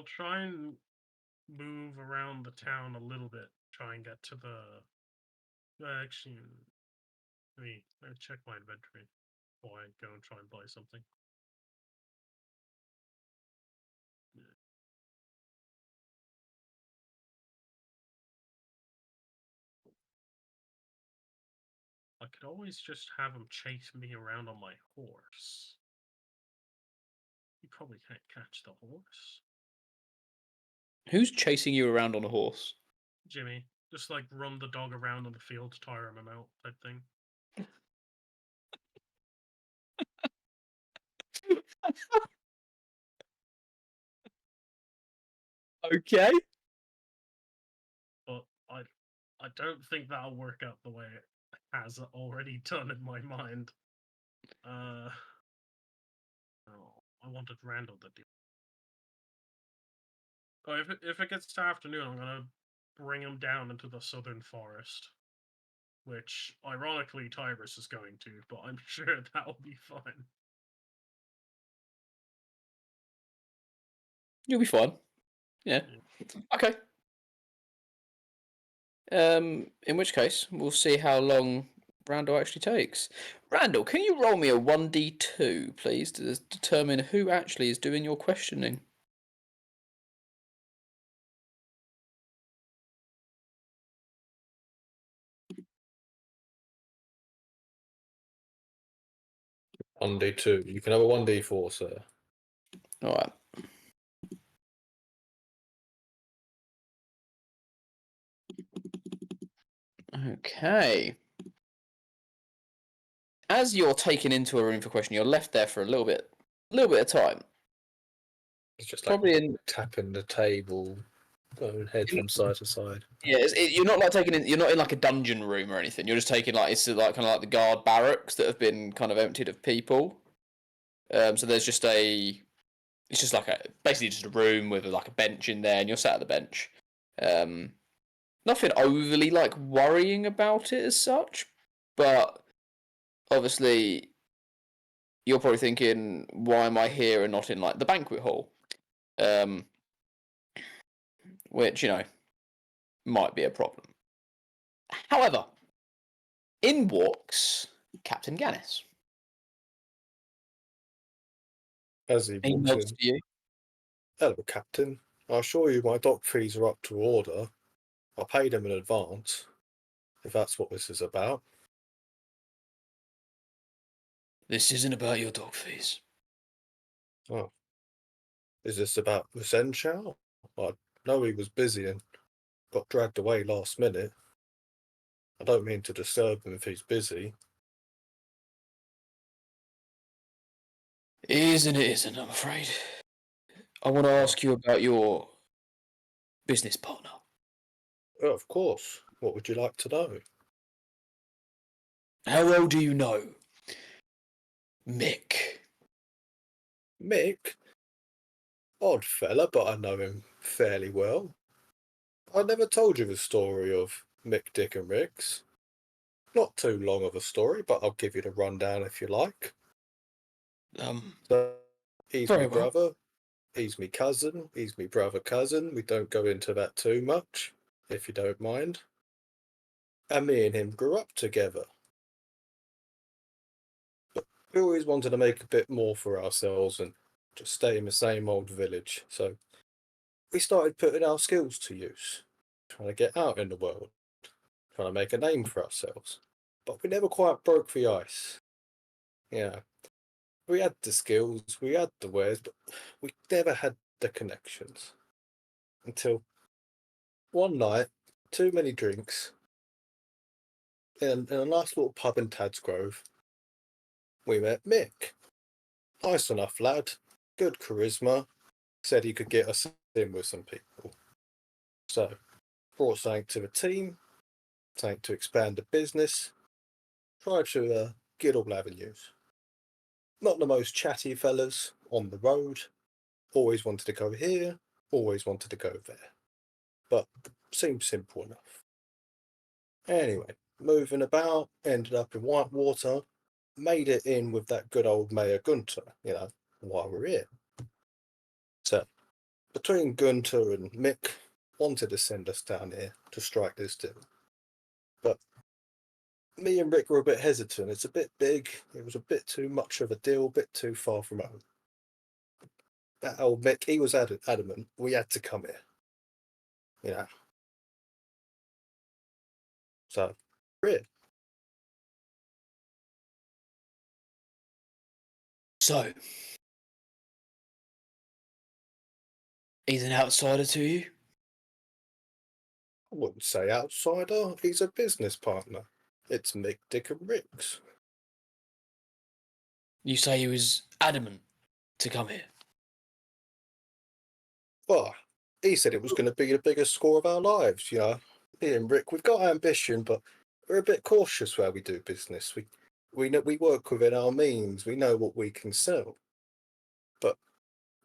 Speaker 2: try and move around the town a little bit. Try and get to the. Actually, let me check my inventory before I go and try and buy something. I could always just have him chase me around on my horse. You probably can't catch the horse.
Speaker 4: Who's chasing you around on a horse?
Speaker 2: Jimmy. Just like run the dog around on the field to tire him out type thing.
Speaker 4: Okay.
Speaker 2: But I don't think that'll work out the way it has already done in my mind. Oh, I wanted Randall to do. Oh, if it gets to afternoon, I'm gonna bring him down into the southern forest, which ironically Tybus is going to, but I'm sure that'll be fine.
Speaker 4: You'll be fine. Yeah. Okay. In which case, we'll see how long Randall actually takes. Randall, can you roll me a 1d2, please, to determine who actually is doing your questioning?
Speaker 5: One D2. You can have a 1D4, sir.
Speaker 4: All right. Okay. As you're taken into a room for question, you're left there for a little bit of time.
Speaker 5: It's just
Speaker 4: Probably
Speaker 5: like
Speaker 4: in
Speaker 5: tapping the table, going head from side to side.
Speaker 4: yeah. You're not like taking in. You're not in like a dungeon room or anything. You're just taking like it's like kind of like the guard barracks that have been kind of emptied of people. So there's just it's just like basically just a room with like a bench in there, and you're sat at the bench. Nothing overly like worrying about it as such, but obviously you're probably thinking, why am I here and not in like the banquet hall? Which, you know, might be a problem. However, in walks Captain Gannis.
Speaker 5: As he
Speaker 4: He
Speaker 5: walks
Speaker 4: nods
Speaker 5: in,
Speaker 4: to you.
Speaker 5: hello, Captain. I assure you my dock fees are up to order. I paid them in advance, if that's what this is about.
Speaker 4: This isn't about your dog fees.
Speaker 5: Oh. Is this about the Zenchao? I know he was busy and got dragged away last minute. I don't mean to disturb him if he's busy.
Speaker 4: It is and it isn't, I'm afraid. I want to ask you about your business partner.
Speaker 5: Oh, of course. What would you like to know?
Speaker 4: How well do you know Mick?
Speaker 5: Mick? Odd fella, but I know him fairly well. I never told you the story of Mick, Dick and Riggs. Not too long of a story, but I'll give you the rundown if you like. So, he's
Speaker 4: Very
Speaker 5: me
Speaker 4: well.
Speaker 5: brother, he's me cousin, he's me brother cousin. We don't go into that too much, if you don't mind. And me and him grew up together. But we always wanted to make a bit more for ourselves and just stay in the same old village. So we started putting our skills to use, trying to get out in the world, trying to make a name for ourselves. But we never quite broke the ice. Yeah. We had the skills, we had the wares, but we never had the connections. Until one night, too many drinks, in a nice little pub in Tadsgrove, we met Mick. Nice enough lad, good charisma, said he could get us in with some people. So, brought something to the team, something to expand the business, tried to get all avenues. Not the most chatty fellas on the road, always wanted to go here, always wanted to go there. But seemed simple enough. Anyway, moving about, ended up in Whitewater, made it in with that good old Mayor Gunter, while we're here. So, between Gunter and Mick, wanted to send us down here to strike this deal. But me and Rick were a bit hesitant. It's a bit big, it was a bit too much of a deal, a bit too far from home. That old Mick, he was adamant we had to come here. So, we're here.
Speaker 4: So, he's an outsider to you?
Speaker 5: I wouldn't say outsider, he's a business partner. It's Mick, Dick and Rick's.
Speaker 4: You say he was adamant to come here?
Speaker 5: Well, he said it was going to be the biggest score of our lives, Me and Rick, we've got ambition, but we're a bit cautious where we do business. We know we work within our means. We know what we can sell. But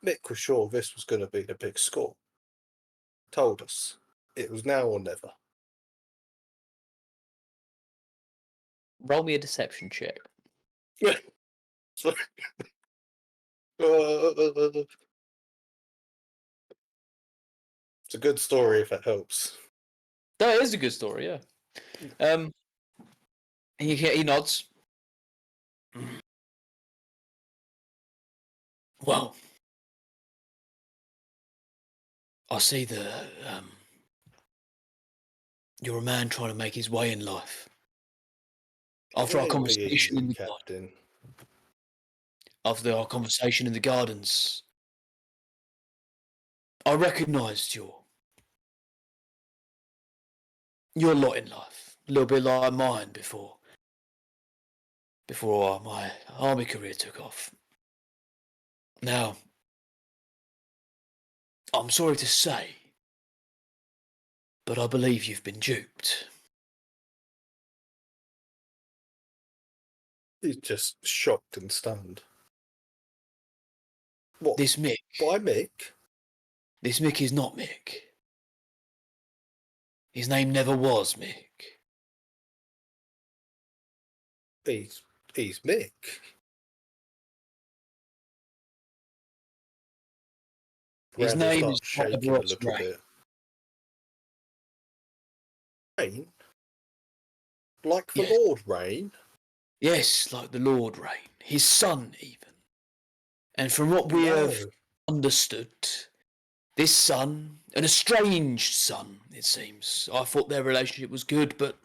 Speaker 5: Mick was sure this was going to be the big score. Told us it was now or never.
Speaker 4: Roll me a deception check.
Speaker 5: So- it's a good story if that helps.
Speaker 4: That is a good story, yeah. He nods. Well, I see that you're a man trying to make his way in life. After
Speaker 5: It
Speaker 4: our
Speaker 5: ain't be
Speaker 4: conversation in
Speaker 5: easy,
Speaker 4: the garden,
Speaker 5: Captain.
Speaker 4: after our conversation in the gardens, I recognised your lot in life, a little bit like mine before my army career took off. Now, I'm sorry to say, but I believe you've been duped.
Speaker 5: He's just shocked and stunned. What?
Speaker 4: This Mick
Speaker 5: By Mick?
Speaker 4: is not Mick. His name never was Mick.
Speaker 5: He's Mick.
Speaker 4: His
Speaker 5: Randall
Speaker 4: name is
Speaker 5: starts shaking a
Speaker 4: Tyros
Speaker 5: little
Speaker 4: Ray.
Speaker 5: bit. Rain? Like the
Speaker 4: Yes.
Speaker 5: Lord Rain?
Speaker 4: Yes, like the Lord Rain, his son even. And from what we have
Speaker 5: No.
Speaker 4: understood, this son, an estranged son, it seems. I thought their relationship was good, but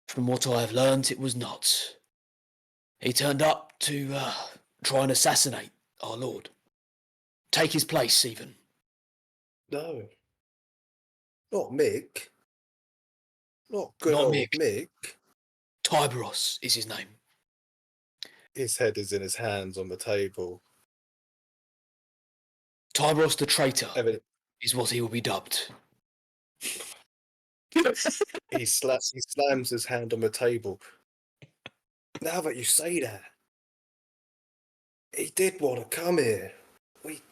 Speaker 4: from what I have learnt, it was not. He turned up to try and assassinate our Lord. Take his place, even.
Speaker 5: No. Not Mick. Not good
Speaker 4: Not
Speaker 5: old
Speaker 4: Mick.
Speaker 5: Mick.
Speaker 4: Tyros is his name.
Speaker 5: His head is in his hands on the table.
Speaker 4: Tyros the traitor
Speaker 5: Evident-
Speaker 4: is what he will be dubbed.
Speaker 5: He slams his hand on the table. Now that you say that, he did want to come here. Me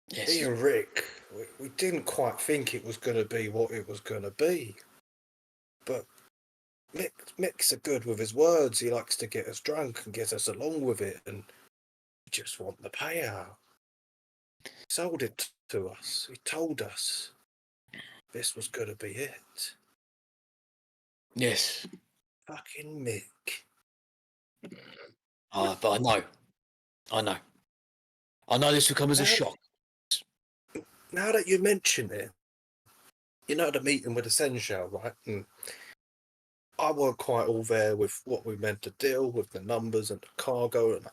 Speaker 4: Yes.
Speaker 5: and Rick, we didn't quite think it was going to be what it was going to be. But Mick's a good with his words. He likes to get us drunk and get us along with it, and we just want the payout. He sold it to us. He told us this was going to be it.
Speaker 4: Yes.
Speaker 5: Fucking Mick.
Speaker 4: But I know this will come as a shock.
Speaker 5: Now that you mention it, you know the meeting with the Senshao, right? And I weren't quite all there with what we meant to deal with the numbers and the cargo, and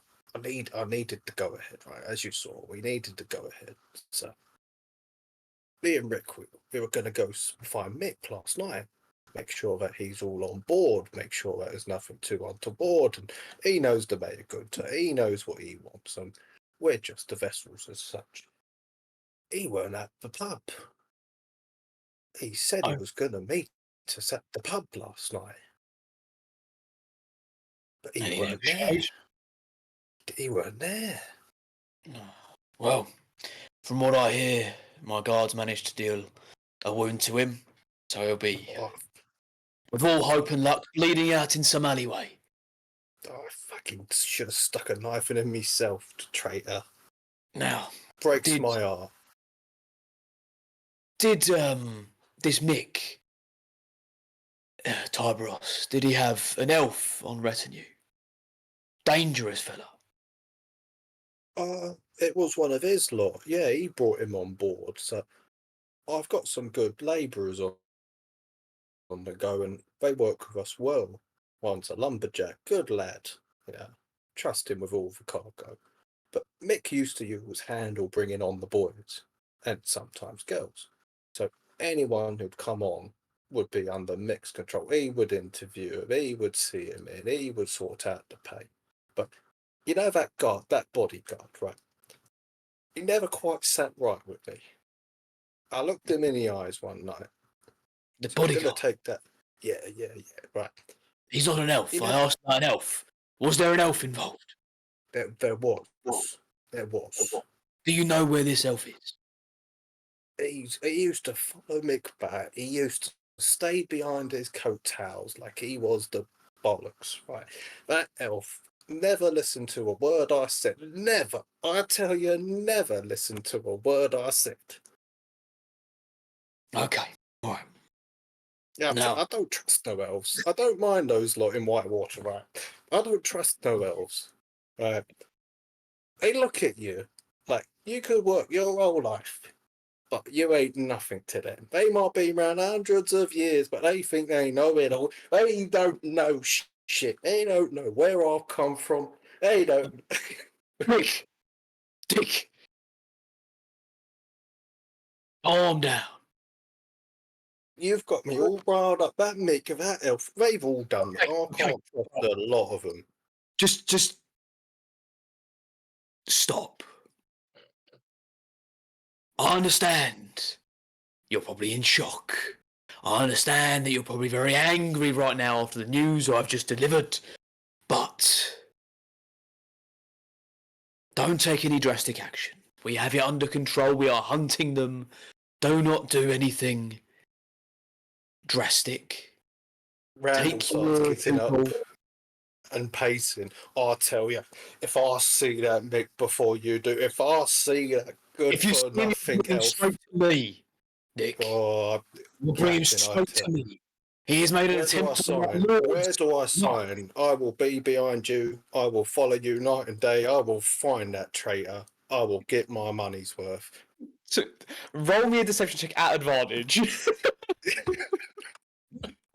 Speaker 5: I needed to go ahead, right? As you saw, we needed to go ahead. So me and Rick, we were going to go find Mick last night, make sure that he's all on board, make sure that there's nothing too untoward, and he knows the mate good to. He knows what he wants, and we're just the vessels as such. He weren't at the pub. He said he was going to meet us at the pub last night. But he weren't there. He weren't there.
Speaker 4: Well, from what I hear, my guards managed to deal a wound to him, so he'll be, with all hope and luck, bleeding out in some alleyway.
Speaker 5: I fucking should have stuck a knife in him myself, traitor.
Speaker 4: Now,
Speaker 5: Breaks my heart.
Speaker 4: Did this Mick, Tyros, did he have an elf on retinue? Dangerous fella.
Speaker 5: It was one of his lot. Yeah, he brought him on board. So I've got some good labourers on the go, and they work with us well. One's a lumberjack, good lad. Trust him with all the cargo. But Mick used to use handle bringing on the boys, and sometimes girls. So anyone who'd come on would be under Mick's control. He would interview him, he would see him in, he would sort out the pay. But you know that bodyguard, right? He never quite sat right with me. I looked him in the eyes one night.
Speaker 4: The
Speaker 5: So I'm
Speaker 4: bodyguard?
Speaker 5: gonna take that. Yeah, right.
Speaker 4: He's not an elf. I asked about an elf. Was there an elf involved?
Speaker 5: There was. There was.
Speaker 4: Do you know where this elf is?
Speaker 5: He used to follow Mick back. He used to stay behind his coattails like he was the bollocks, right? That elf never listened to a word I said. Never. I tell you, never listened to a word I said.
Speaker 4: Okay. All right.
Speaker 5: Yeah,
Speaker 4: Now,
Speaker 5: I don't trust no elves. I don't mind those lot in Whitewater, right? I don't trust no elves, right? They look at you like you could work your whole life, but you ain't nothing to them. They might be around hundreds of years, but they think they know it all. They don't know shit. They don't know where I've come from. They don't.
Speaker 4: Dick, calm down.
Speaker 5: You've got me all riled up. That Mick of that elf, they've all done that. I can't trust a lot of them.
Speaker 4: Just stop. I understand you're probably in shock. I understand that you're probably very angry right now after the news I've just delivered. But don't take any drastic action. We have it under control. We are hunting them. Do not do anything drastic.
Speaker 5: Randall starts getting up and pacing. I tell you, if I see that Mick before you do, if I see that good
Speaker 4: If you
Speaker 5: for
Speaker 4: see him, you
Speaker 5: nothing
Speaker 4: bring him
Speaker 5: elf.
Speaker 4: straight to me, Nick.
Speaker 5: Oh,
Speaker 4: You bring him
Speaker 5: Captain, I
Speaker 4: straight
Speaker 5: tell-
Speaker 4: to me. He has made an
Speaker 5: where do I
Speaker 4: attempt on my
Speaker 5: sign?
Speaker 4: lord's
Speaker 5: Where do I
Speaker 4: life.
Speaker 5: sign? I will be behind you. I will follow you night and day. I will find that traitor. I will get my money's worth.
Speaker 4: So, roll me a deception check at advantage.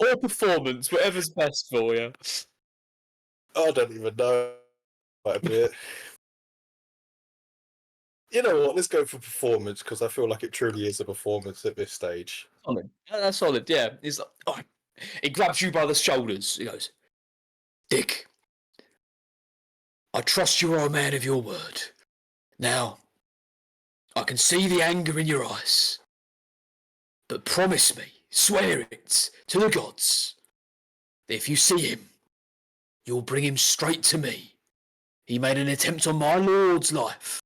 Speaker 4: Or performance, whatever's best for you.
Speaker 5: I don't even know quite a bit. You know what? Let's go for performance because I feel like it truly is a performance at this stage.
Speaker 4: Solid. That's solid, yeah. He's like, oh. He grabs you by the shoulders. He goes, Dick, I trust you are a man of your word. Now, I can see the anger in your eyes. But promise me, swear it to the gods, that if you see him, you'll bring him straight to me. He made an attempt on my lord's life.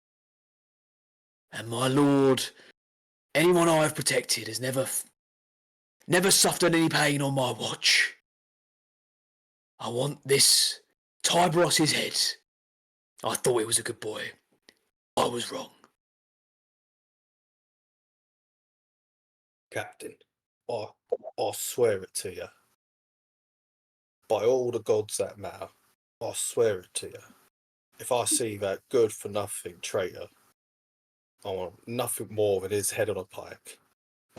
Speaker 4: And my lord, anyone I have protected has never suffered any pain on my watch. I want this Tybross's head. I thought he was a good boy. I was wrong.
Speaker 5: Captain, I swear it to you. By all the gods that matter, I swear it to you. If I see that good for nothing traitor, I want nothing more than his head on a pike.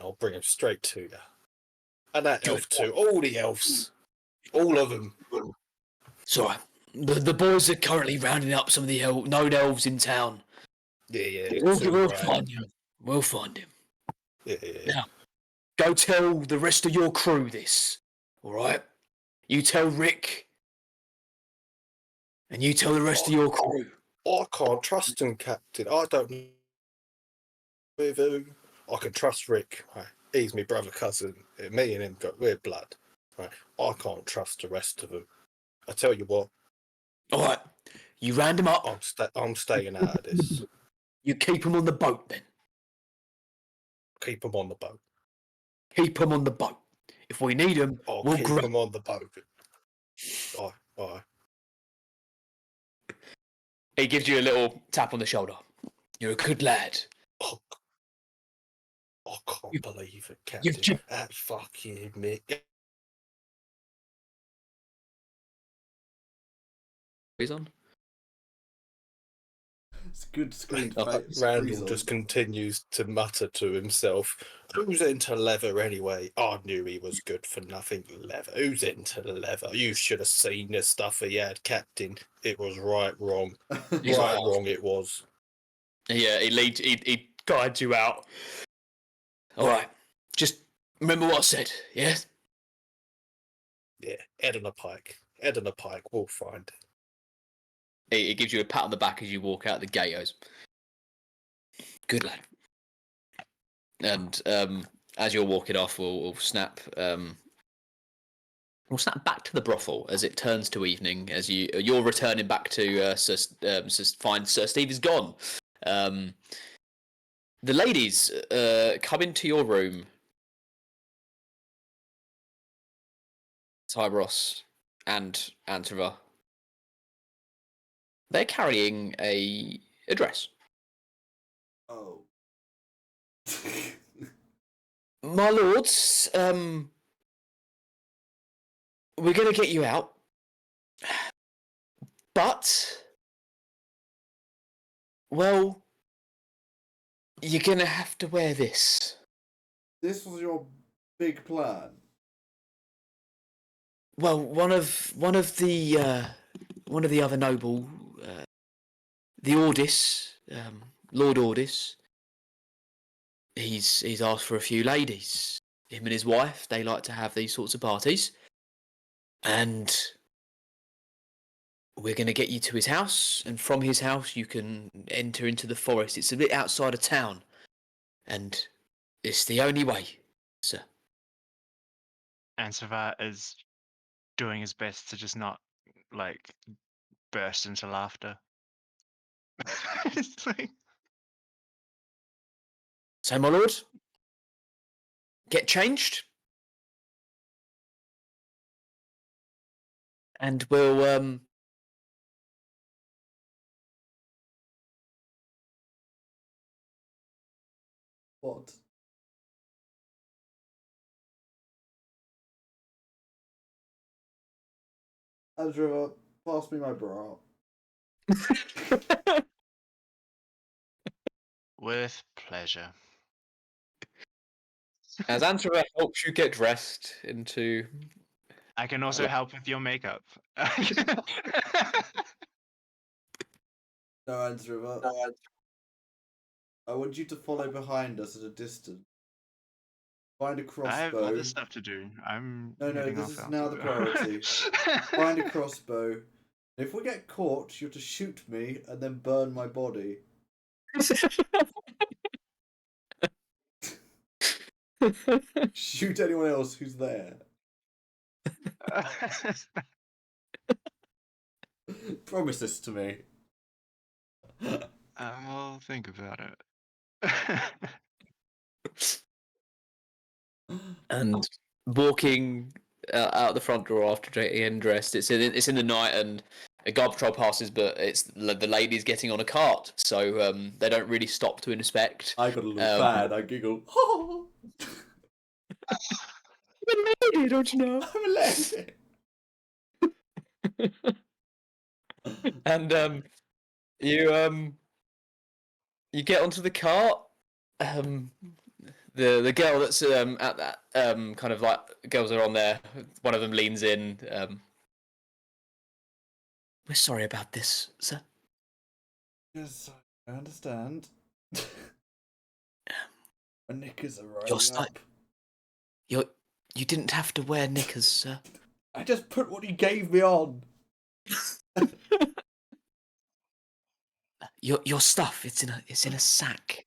Speaker 5: I'll bring him straight to you. And that elf too. All the elves. All of them.
Speaker 4: Sorry. The boys are currently rounding up some of the known elves in town.
Speaker 5: Yeah.
Speaker 4: We'll find him. We'll find him.
Speaker 5: Yeah.
Speaker 4: Now, go tell the rest of your crew this. All right? You tell Rick. And you tell the rest of your crew.
Speaker 5: I can't trust him, Captain. I don't know with who. I can trust Rick. Right? He's my brother cousin. Me and him got weird blood. Right? I can't trust the rest of them. I tell you what,
Speaker 4: All right. You round him up.
Speaker 5: I'm staying out of this.
Speaker 4: You keep him on the boat then.
Speaker 5: Keep him on the boat.
Speaker 4: Keep him on the boat. If we need him,
Speaker 5: I'll
Speaker 4: we'll
Speaker 5: keep
Speaker 4: grab
Speaker 5: him on the boat. Aye.
Speaker 4: He gives you a little tap on the shoulder. You're a good lad.
Speaker 5: Oh, I can't believe it, Captain. That fucking Mick.
Speaker 4: He's on.
Speaker 1: It's a good screen.
Speaker 5: Randall just continues to mutter to himself, who's into leather anyway? I knew he was good for nothing leather. Who's into leather? You should have seen the stuff he had, Captain. It was wrong. Wrong it was.
Speaker 4: Yeah, he guides you out. All right. Just remember what I said, yeah?
Speaker 5: Yeah, Ed and a pike. We'll find it.
Speaker 4: He gives you a pat on the back as you walk out the gate. Goes, good lad. And as you're walking off, we'll snap. We'll snap back to the brothel as it turns to evening. As you're returning back to find Sir Steve is gone. The ladies come into your room. Tybros and Antiva. They're carrying a dress.
Speaker 1: Oh.
Speaker 4: My lords, we're going to get you out. But, well, you're going to have to wear this.
Speaker 1: This was your big plan.
Speaker 4: Well, one of the other noble, the Ordis, Lord Ordis, he's asked for a few ladies. Him and his wife, they like to have these sorts of parties. And we're going to get you to his house, and from his house you can enter into the forest. It's a bit outside of town, and it's the only way, sir.
Speaker 3: Ansavat is doing his best to just not like burst into laughter. It's like,
Speaker 4: So, my lord, get changed, and we'll
Speaker 1: What? Andrew, pass me my bra.
Speaker 3: With pleasure.
Speaker 4: As Answer helps you get dressed into.
Speaker 3: I can also help with your makeup.
Speaker 1: No, Andrew. I want you to follow behind us at a distance. Find a
Speaker 3: I
Speaker 1: crossbow.
Speaker 3: have other stuff to do. I'm
Speaker 1: No,
Speaker 3: heading
Speaker 1: this
Speaker 3: off
Speaker 1: is now the
Speaker 3: after.
Speaker 1: priority. Find a crossbow. If we get caught, you have to shoot me and then burn my body. Shoot anyone else who's there. Promise this to me.
Speaker 3: I'll think about it.
Speaker 4: And walking out the front door after getting dressed, it's in the night, and a guard patrol passes, but it's the ladies getting on a cart, so they don't really stop to inspect.
Speaker 1: I got a little fan. I giggle. Oh,
Speaker 4: I'm a lady, don't you know?
Speaker 1: I'm a lady.
Speaker 4: And you get onto the cart. The girl that's at that kind of like girls are on there. One of them leans in. We're sorry about this, sir.
Speaker 1: Yes, I understand. My knickers are
Speaker 4: You're
Speaker 1: rising up.
Speaker 4: You didn't have to wear knickers, sir.
Speaker 1: I just put what he gave me on.
Speaker 4: Your stuff, it's in a sack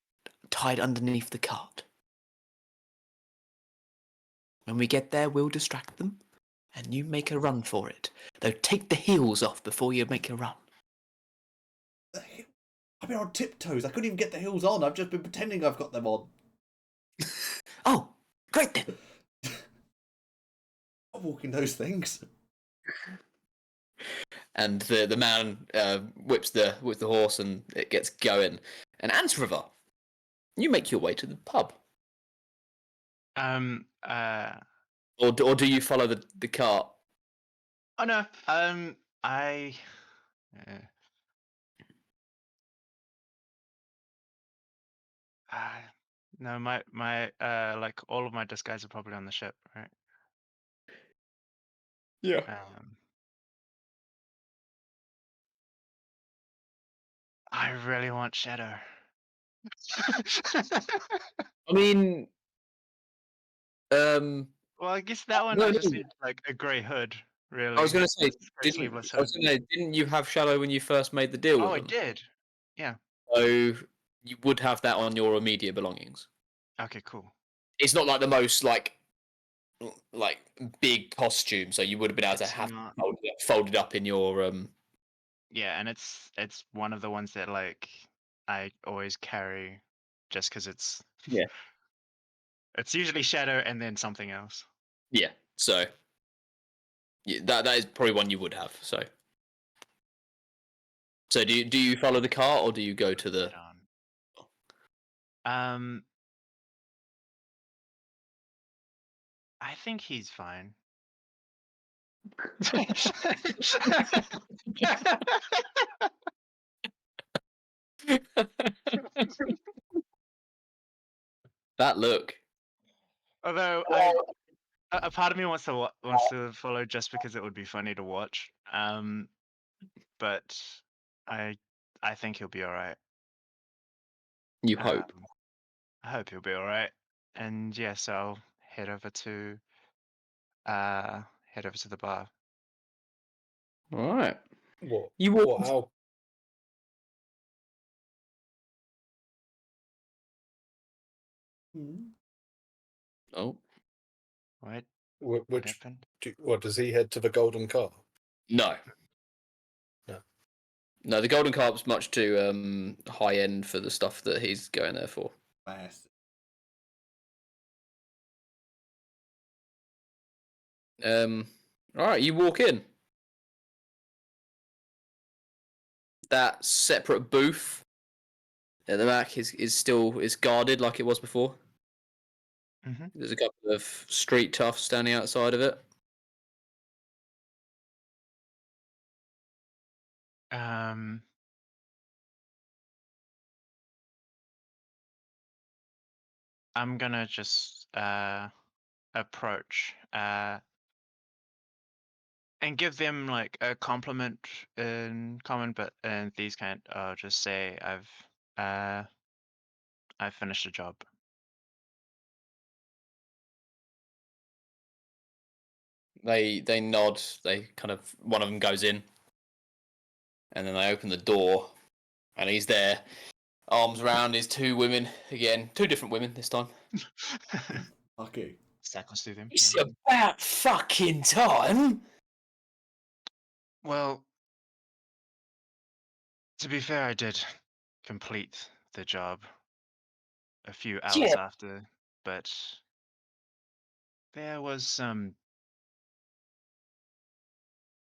Speaker 4: tied underneath the cart. When we get there, we'll distract them, and you make a run for it. Though take the heels off before you make a run.
Speaker 1: I've been on tiptoes. I couldn't even get the heels on. I've just been pretending I've got them on.
Speaker 4: Oh, great then.
Speaker 1: I'm walking those things.
Speaker 4: And the man whips the horse, and it gets going. And Ants River, you make your way to the pub. Or do you follow the cart?
Speaker 3: Oh no. I. No, my like all of my disguise are probably on the ship, right?
Speaker 4: Yeah.
Speaker 3: I really want Shadow.
Speaker 4: I mean,
Speaker 3: well, I guess that one
Speaker 4: no,
Speaker 3: I just
Speaker 4: no.
Speaker 3: need like a grey hood, really.
Speaker 4: I was going to say,
Speaker 3: Grey sleeveless hood.
Speaker 4: didn't you have Shadow when you first made the deal with
Speaker 3: Oh, I
Speaker 4: them?
Speaker 3: did. Yeah.
Speaker 4: So you would have that on your immediate belongings.
Speaker 3: Okay, cool.
Speaker 4: It's not like the most like big costume, so you would have been able to
Speaker 3: It's
Speaker 4: have
Speaker 3: not.
Speaker 4: folded up in your
Speaker 3: Yeah, and it's one of the ones that like I always carry, just because it's
Speaker 4: Yeah.
Speaker 3: It's usually Shadow and then something else.
Speaker 4: Yeah. So yeah, that is probably one you would have. So do you follow the cart, or do you go to the?
Speaker 3: I think he's fine.
Speaker 4: That look.
Speaker 3: Although a part of me wants to follow just because it would be funny to watch. But I think he'll be all right.
Speaker 4: You hope.
Speaker 3: I hope he'll be all right. And yeah, so I'll head over to the bar.
Speaker 4: All right.
Speaker 5: What?
Speaker 4: You walk.
Speaker 5: What? How?
Speaker 4: Oh.
Speaker 3: What?
Speaker 5: Which?
Speaker 3: happened?
Speaker 5: What does he head to the Golden Car?
Speaker 4: No.
Speaker 5: No.
Speaker 4: No, the Golden Carp's much too high end for the stuff that he's going there for.
Speaker 1: Nice.
Speaker 4: All right, you walk in. That separate booth at the back is still guarded like it was before.
Speaker 3: Mm-hmm.
Speaker 4: There's a couple of street toughs standing outside of it.
Speaker 3: I'm gonna just approach and give them like a compliment in common, but in these kind, I'll just say I've finished a job.
Speaker 4: They nod. They kind of one of them goes in, and then they open the door, and he's there, arms around his two women again, two different women this time.
Speaker 1: Okay.
Speaker 3: Stackles through them.
Speaker 4: It's
Speaker 3: Yeah.
Speaker 4: about fucking time.
Speaker 3: Well, to be fair, I did complete the job a few hours after, but there was some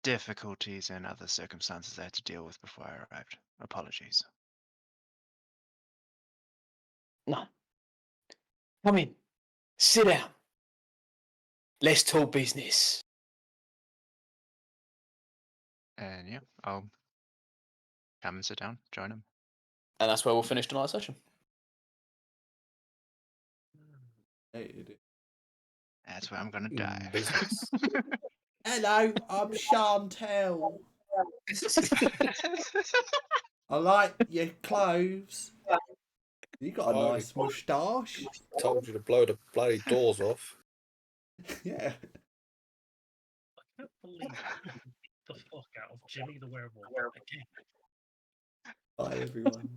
Speaker 3: difficulties and other circumstances I had to deal with before I arrived. Apologies.
Speaker 4: No. Come in. Sit down. Let's talk business.
Speaker 3: And yeah, I'll come and sit down, join him.
Speaker 4: And that's where we'll finish tonight's session.
Speaker 1: Hey, it is.
Speaker 3: That's where I'm gonna die.
Speaker 5: Business.
Speaker 1: Hello, I'm Chantel. I like your clothes. You got a
Speaker 5: Oh,
Speaker 1: nice moustache.
Speaker 5: Told you to blow the bloody doors off.
Speaker 1: Yeah.
Speaker 2: I can't believe you beat the fuck out of Jimmy the werewolf again.
Speaker 1: Bye, everyone.